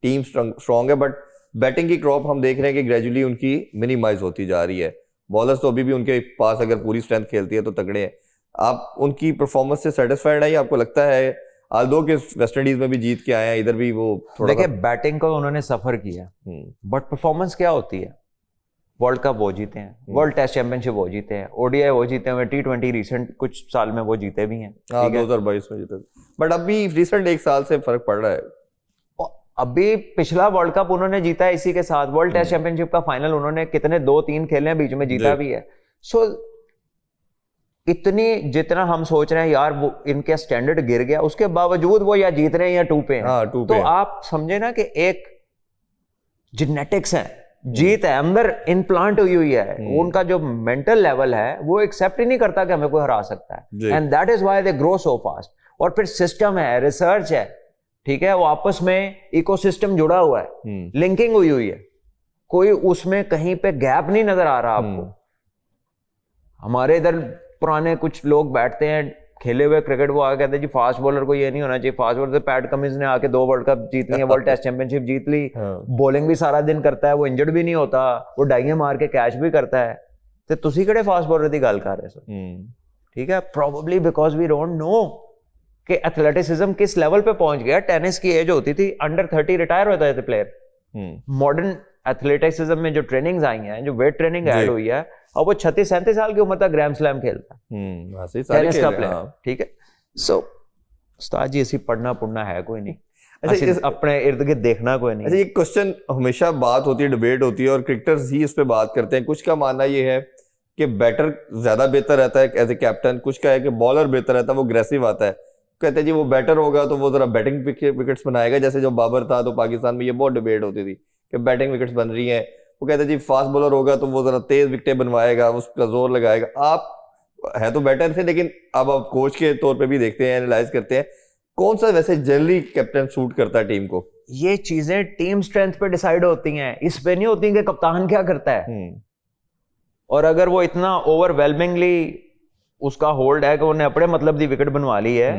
टीम स्ट्रॉन्ग है, बट बैटिंग की क्रॉप हम देख रहे हैं कि ग्रेजुअली उनकी मिनिमाइज होती जा रही है। बॉलर्स तो अभी भी उनके पास अगर पूरी स्ट्रेंथ खेलती है तो तगड़े हैं। आप उनकी परफॉर्मेंस से सेटिस्फाइड है, आपको लगता है आल्दो के वेस्ट इंडीज में भी जीत के आए हैं, इधर भी वो थोड़ा देखिए बैटिंग को उन्होंने सफर किया, बट परफॉर्मेंस क्या होती है? वर्ल्ड कप वो जीते हैं, वर्ल्ड टेस्ट चैंपियनशिप वो जीते हैं, ओडीआई वो जीते हैं, T20 रिसेंट कुछ साल में वो जीते भी हैं। 2022 में जीते, बट अभी रिसेंट 1 साल से फर्क पड़ रहा है। अभी पिछला वर्ल्ड कप उन्होंने जीता है इसी के साथ, वर्ल्ड टेस्ट चैंपियनशिप का फाइनल उन्होंने कितने 2-3 खेले हैं, बीच में जीता भी है। सो इतनी जितना हम सोच रहे हैं यार वो इनके स्टैंडर्ड गिर गया, उसके बावजूद वो या जीत रहे हैं या टू पे हैं। तो आप समझे ना कि एक जेनेटिक्स है, जीत है अंदर इम्प्लांट हुई है। उनका जो मेंटल लेवल है वो एक्सेप्ट ही नहीं करता कि हमें कोई हरा सकता है, and that is why they grow so fast. और फिर सिस्टम है, रिसर्च है, ठीक है, वो आपस में इकोसिस्टम जुड़ा हुआ है, लिंकिंग हुई है, कोई उसमें कहीं पे गैप नहीं नजर आ रहा आपको। हमारे इधर पुराने कुछ लोग बैठते हैं खेले हुए क्रिकेट, वो आगे कहते हैं जी फास्ट बॉलर को ये नहीं होना चाहिए, फास्ट बॉलर से पैट कमिंस ने आके 2 वर्ल्ड कप जीत लिए, वर्ल्ड टेस्ट चैंपियनशिप जीत ली, बॉलिंग भी सारा दिन करता है, वो इंजर्ड भी नहीं होता, वो डाइंगे मार के कैच भी करता है। तो तुसी किहड़े फास्ट बॉलर की गल कर रहे सो, ठीक है। Probably because we don't know कि एथलेटिसिज्म किस लेवल पे पहुंच गया। टेनिस की एज होती थी, अंडर 30 रिटायर होते थे प्लेयर। मॉडर्न एथलेटिसिज्म में जो ट्रेनिंग्स आई हैं, जो वेट ट्रेनिंग ऐड हुई है, और वो 36-37 साल की उम्र तक ग्रैंड स्लैम खेलता है, टेनिस का प्लेयर, ठीक है। सो उस्ताद जी ऐसी पढ़ना है कोई नहीं, अच्छा अपने इर्द गिर्द देखना कोई नहीं। अच्छा, ये क्वेश्चन हमेशा बात होती है, डिबेट होती है और क्रिकेटर्स ही इस पे बात करते हैं। कुछ का मानना ये है कि बैटर ज्यादा बेहतर रहता है एज ए कैप्टन, कुछ का है कि बॉलर बेहतर रहता है, वो अग्रेसिव आता है। कहते हैं जी वो बैटर होगा तो वो जरा बैटिंग विकेट्स बनाएगा, जैसे जो बाबर था तो पाकिस्तान में ये बहुत डिबेट होती थी कि बैटिंग विकेट्स बन रही हैं। वो कहते हैं जी फास्ट बॉलर होगा तो वो जरा तेज विकेटें बनवाएगा, उसका जोर लगाएगा। आप है तो बैटर थे, लेकिन अब आप कोच के तौर पे भी देखते हैं, एनालाइज करते हैं, कौन सा वैसे जनरली कैप्टन सूट करता है टीम को? ये चीजें टीम स्ट्रेंथ पे डिसाइड होती हैं, इस पे नहीं होती कि कप्तान क्या करता है। और अगर वो इतना ओवरवेलमिंगली उसका होल्ड है कि उन्हें अपने मतलब दी विकेट बनवा ली है,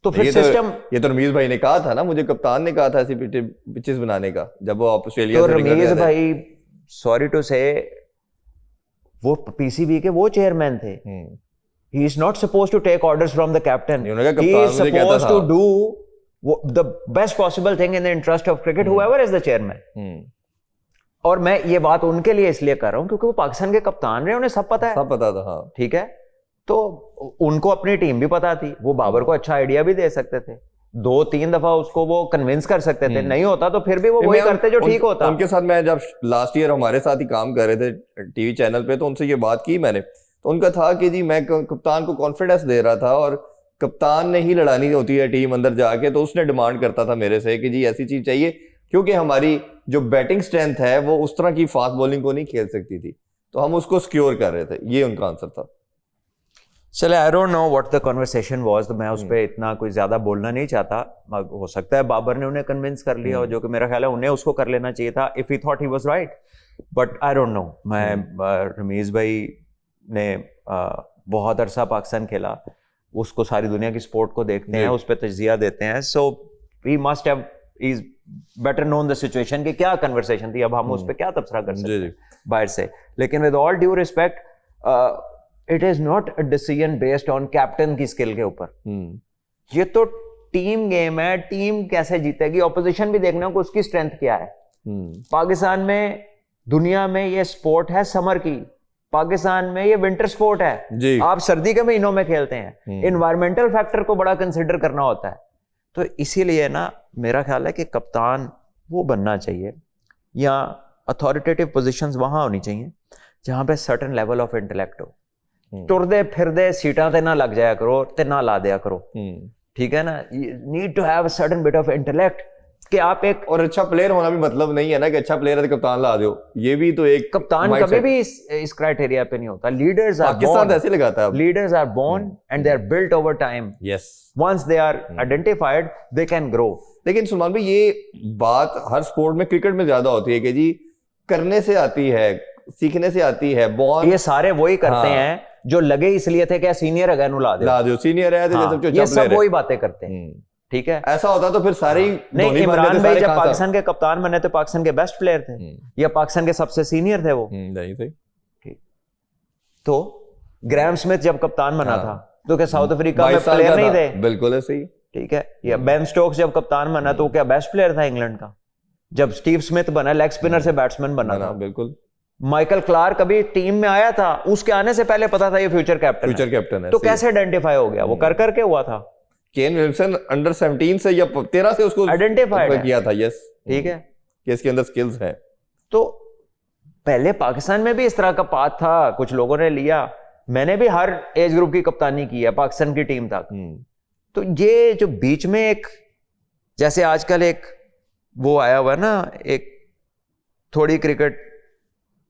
तो फिर सिस्टम ये तो रमीज भाई ने कहा था ना, मुझे कप्तान ने कहा था ऐसी पिचेस बनाने का जब वो ऑस्ट्रेलिया तो रमीज भाई सॉरी टू से वो पीसीबी के वो चेयरमैन थे। He is not supposed to take orders from the captain. He is supposed to do the best possible thing in the interest of cricket, whoever is the chairman. और मैं ये बात उनके लिए इसलिए कर रहा हूँ क्योंकि वो पाकिस्तान के कप्तान रहे, उन्हें सब पता है, सब पता था, हाँ ठीक है। तो उनको अपनी टीम भी पता थी, वो बाबर को अच्छा आइडिया भी दे सकते थे, 2-3 दफा उसको वो कन्विंस कर सकते थे, नहीं होता तो फिर भी वो वही करते जो ठीक होता। उनके साथ मैं जब लास्ट ईयर हमारे साथ ही काम कर रहे थे टीवी चैनल पे, तो उनसे ये बात की मैंने, तो उनका था कि जी मैं कप्तान को कॉन्फिडेंस दे रहा था और कप्तान ने ही लड़ानी होती है टीम अंदर जाके, तो उसने डिमांड करता था मेरे से कि जी ऐसी चीज चाहिए, क्योंकि हमारी जो बैटिंग स्ट्रेंथ है वो उस तरह की फास्ट बॉलिंग को नहीं खेल सकती थी, तो हम उसको सिक्योर कर रहे थे। ये उनका आंसर था। चले, आई don't know what the conversation was, तो मैं उस पर इतना कोई ज्यादा बोलना नहीं चाहता। हो सकता है बाबर ने उन्हें कन्विंस कर लिया, और जो कि मेरा ख्याल है उन्हें उसको कर लेना चाहिए था if he thought he was right, but I don't no. मैं रमीज भाई ने बहुत अरसा पाकिस्तान खेला, उसको सारी दुनिया की स्पोर्ट को देखते हैं, उस पर तजिया देते हैं, so he must have is better known the situation कि क्या कन्वर्सेशन थी। अब हम उस पर क्या तबसरा कर सकते हैं बाहर से, लेकिन with all due respect it is not a decision based on captain की स्किल के ऊपर। ये तो टीम गेम है, टीम कैसे जीतेगी, ऑपोजिशन भी देखना कि उसकी स्ट्रेंथ क्या है। पाकिस्तान में, दुनिया में ये स्पोर्ट है समर की, पाकिस्तान में ये विंटर स्पोर्ट है, आप सर्दी के महीनों में खेलते हैं, इन्वायरमेंटल फैक्टर को बड़ा कंसिडर करना होता है। तो इसीलिए ना मेरा ख्याल है कि कप्तान वो बनना चाहिए, या अथॉरिटेटिव पोजीशंस वहां होनी चाहिए जहां पे सर्टेन लेवल ऑफ इंटेलेक्ट हो। टुरदे फिरदे सीटां ते ना लग जाया करो ते ना ला दिया करो, ठीक है ना। Need to have a certain bit of intellect कि आप एक, और अच्छा प्लेयर होना भी मतलब नहीं है ना कि अच्छा प्लेयर है तो कप्तान ला दो, ये भी तो एक कप्तान कभी भी इस क्राइटेरिया पे नहीं होता। लीडर्स आर पाकिस्तान ऐसे लगाता है, leaders are born and they are built over time. Yes, once they are identified they can grow. लेकिन सलमान भाई ये बात हर स्पोर्ट में, क्रिकेट में ज्यादा होती है कि जी करने से आती है, सीखने से आती है, बॉर्न। ये सारे वही करते हैं जो लगे इसलिए थे कि सीनियर है ला दो सीनियर है, ये सब वही बातें करते हैं, ठीक है। ऐसा होता तो फिर सारे नहीं, इमरान भाई जब पाकिस्तान के कप्तान बने तो पाकिस्तान के बेस्ट प्लेयर थे, या पाकिस्तान के सबसे सीनियर थे वो, नहीं थे। ठीक, तो ग्राहम स्मिथ जब कप्तान बना था तो क्या साउथ अफ्रीका में प्लेयर नहीं थे? बिल्कुल ऐसे ही, ठीक है। या बेन स्टोक्स जब कप्तान बना तो क्या बेस्ट प्लेयर था इंग्लैंड का? जब स्टीव स्मिथ बना, लेग स्पिनर से बैट्समैन बना था, बिल्कुल। माइकल क्लार्क कभी टीम में आया था, उसके आने से पहले पता था ये फ्यूचर कैप्टन है, तो कैसे आइडेंटिफाई हो गया? वो कर करके हुआ था। केन विल्सन अंडर 17 से या 13 से उसको आइडेंटिफाई किया था, यस, ठीक है, कि इसके अंदर स्किल्स हैं। तो पहले पाकिस्तान में भी इस तरह का पाथ था, कुछ लोगों ने लिया। मैंने भी हर एज ग्रुप की कप्तानी की है पाकिस्तान की टीम तक। तो ये जो बीच में एक, जैसे आजकल एक वो आया हुआ ना, एक थोड़ी क्रिकेट,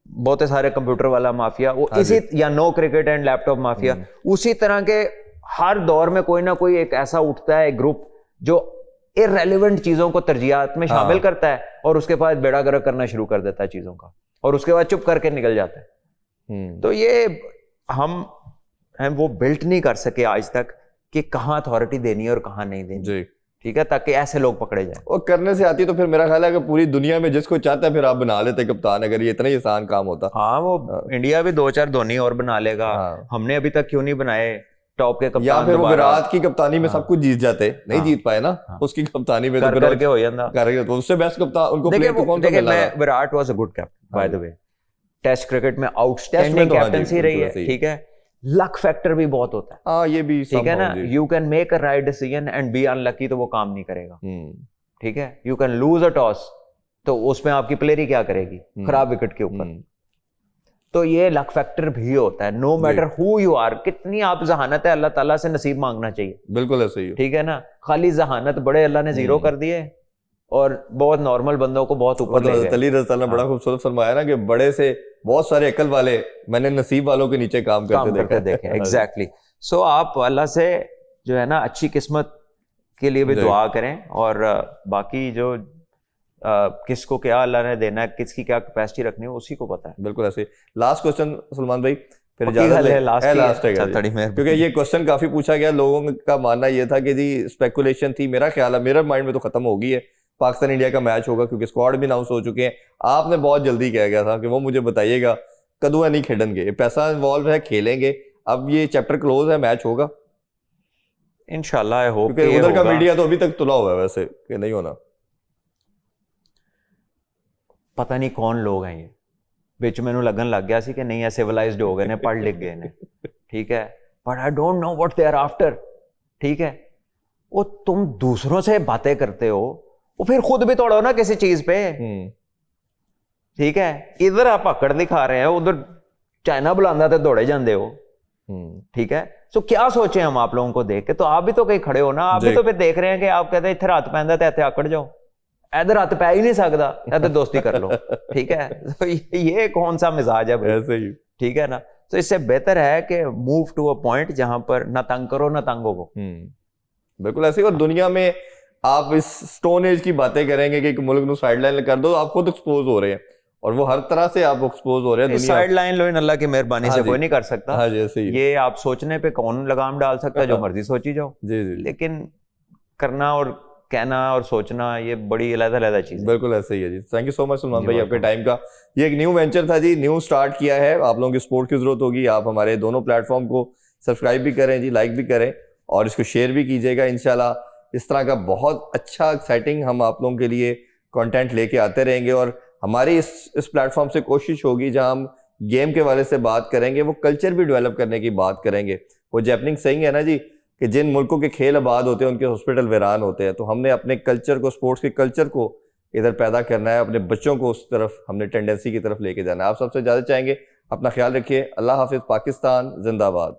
बहुत सारे कंप्यूटर वाला माफिया, वो इसी, या नो क्रिकेट एंड लैपटॉप माफिया, उसी तरह के हर दौर में कोई ना कोई एक ऐसा उठता है ग्रुप जो इररेलेवेंट चीजों को तरजीहात में शामिल करता है, और उसके बाद बेड़ा गर्क करना शुरू कर देता है चीजों का, और उसके बाद चुप करके निकल जाता है। तो ये हम वो बिल्ट नहीं कर सके आज तक कि कहाँ अथॉरिटी देनी है और कहाँ नहीं देनी, ठीक है, ताकि ऐसे लोग पकड़े जाए। और करने से आती है तो फिर मेरा ख्याल है कि पूरी दुनिया में जिसको चाहता है फिर आप बना लेते कप्तान, अगर ये इतना ही आसान काम होता। हाँ, वो इंडिया भी 2-4 धोनी और बना लेगा। हमने अभी तक क्यों नहीं बनाए टॉप के कप्तान? या फिर वो विराट की कप्तानी में सब कुछ जीत जाते, नहीं जीत पाए ना, उसकी कप्तानी में कर करके हो जाता, तो उससे बेस्ट कप्तान उनको प्लेयर को कौन सा मिला? Virat was a good captain by the way, test cricket में टेस्ट में आउटस्टैंडिंग तो हाँ जी, कैप्टनसी रही बिल्कुल है, सही। ठीक है। लक फैक्टर भी बहुत होता है, हाँ ये भी ठीक है ना। somehow जी। You can make a right decision and be unlucky, तो वो काम नहीं करेगा, हम्म, ठीक है। You can lose a toss, तो उसमें आपकी प्लेयर ही क्या करेगी, खराब विकेट के ऊपर। तो ये लक फैक्टर भी होता है। No matter who you are, कितनी आप जहानत है, अल्लाह ताला से नसीब मांगना चाहिए, बिल्कुल ऐसे ही है। ठीक है ना। खाली जहानत बड़े अल्लाह ने जीरो कर दिए और बहुत नॉर्मल बंदों को बहुत वो ऊपर तो ले हज़रत गए। अली रज़ी अल्लाह ने बड़ा खूबसूरत फरमाया ना कि बड़े से बहुत सारे अकल वाले मैंने नसीब वालों के नीचे काम करते देखे एग्जैक्टली। सो आप अल्लाह से जो है ना अच्छी किस्मत के लिए भी जी। दुआ करें, और बाकी जो किसको क्या अल्लाह ने देना है, किसकी क्या कैपेसिटी रखनी है, उसी को पता है। बिल्कुल ऐसे। लास्ट क्वेश्चन सलमान भाई, फिर पक्की इजाजत गल है, ले last ही है। लास्ट है अच्छा, जी। थोड़ी मेहरबानी। क्योंकि ये क्वेश्चन काफी पूछा गया, लोगों का मानना ये था कि जी स्पेकुलेशन थी, मेरा ख्याल है मेरे माइंड में तो खत्म हो गई है, पाकिस्तान इंडिया का मैच होगा क्योंकि स्क्वाड भी अनाउंस हो चुके हैं। आपने बहुत जल्दी कह गया था कि वो मुझे बताइएगा कदुआ नहीं खेलेंगे, पैसा इन्वॉल्व है, खेलेंगे। अब ये चैप्टर क्लोज है, मैच होगा इंशाल्लाह, आई होप क्योंकि उधर का मीडिया तो अभी तक तुला हुआ है वैसे कि नहीं होना। पता नहीं कौन लोग हैं ये, ਵਿੱਚ ਮੈਨੂੰ ਲੱਗਣ ਲੱਗ ਗਿਆ ਸੀ ਕਿ ਨਹੀਂ, ਇਹ ਸਿਵਲਾਈਜ਼ਡ ਹੋ ਗਏ ਨੇ, ਪੜ੍ਹ ਲਿਖ ਗਏ ਨੇ, ठीक है, but I don't know what they are after, ठीक है। वो तुम दूसरों से बातें करते हो, वो फिर खुद भी तोड़ो ना किसी चीज पे, ठीक है। इधर आप अकड़ दिखा रहे हैं, उधर चाइना बुलांदा ते दौड़े जाते हो, ठीक है। सो क्या सोचे हम आप लोगों को देख के, तो आप भी तो कहीं खड़े हो ना, आप भी तो फिर देख रहे हैं कि आप कहते हैं इधर हाथ पैंदा ते इत्थे आकड़ जाओ, इधर हाथ पै ही नहीं सकता, इधर दोस्ती कर लो, ठीक है। तो ये कौन सा मिजाज है भाई, ऐसे ही, ठीक है ना। तो इससे बेहतर है कि मूव टू अ पॉइंट जहां पर ना तंग करो ना तंग हो। बिल्कुल ऐसे ही। और दुनिया में आप इस स्टोन एज की बातें करेंगे कि एक मुल्क को साइडलाइन कर दो, आप खुद एक्सपोज हो रहे हैं, और वो हर तरह से आप एक्सपोज हो रहे हैं। दुनिया साइड लाइन लो, इन अल्लाह की मेहरबानी हाँ से जी। कोई नहीं कर सकता। हाँ जी, ऐसे ही है। ये आप सोचने पे कौन लगाम डाल सकता है, जो मर्जी सोची जाओ, जी जी, लेकिन करना और कहना और सोचना ये बड़ी अलग-अलग चीज है। बिल्कुल ऐसे ही है जी। Thank you so much Salman ji, भाई आपके welcome। टाइम का। ये एक न्यू वेंचर था जी, न्यू स्टार्ट किया है। आप लोगों की सपोर्ट की जरूरत होगी, आप हमारे दोनों प्लेटफॉर्म को सब्सक्राइब भी करें जी, लाइक भी करें, और इसको शेयर भी कीजिएगा। इंशाल्लाह इस तरह का बहुत अच्छा एक्साइटिंग हम आप लोगों के लिए कंटेंट लेके आते रहेंगे, और हमारी इस प्लेटफॉर्म से कोशिश होगी जहां हम गेम के वाले से बात करेंगे, वो कल्चर भी डेवलप करने की बात करेंगे। वो जैपनिंग सही है ना जी, कि जिन मुल्कों के खेल आबाद होते हैं उनके हॉस्पिटल वीरान होते हैं, तो हमने अपने कल्चर को, स्पोर्ट्स के कल्चर को इधर पैदा करना है, अपने बच्चों को उस तरफ हमने टेंडेंसी की तरफ लेके जाना है। आप सबसे ज़्यादा चाहेंगे, अपना ख्याल रखिए। अल्लाह हाफिज़। पाकिस्तान जिंदाबाद।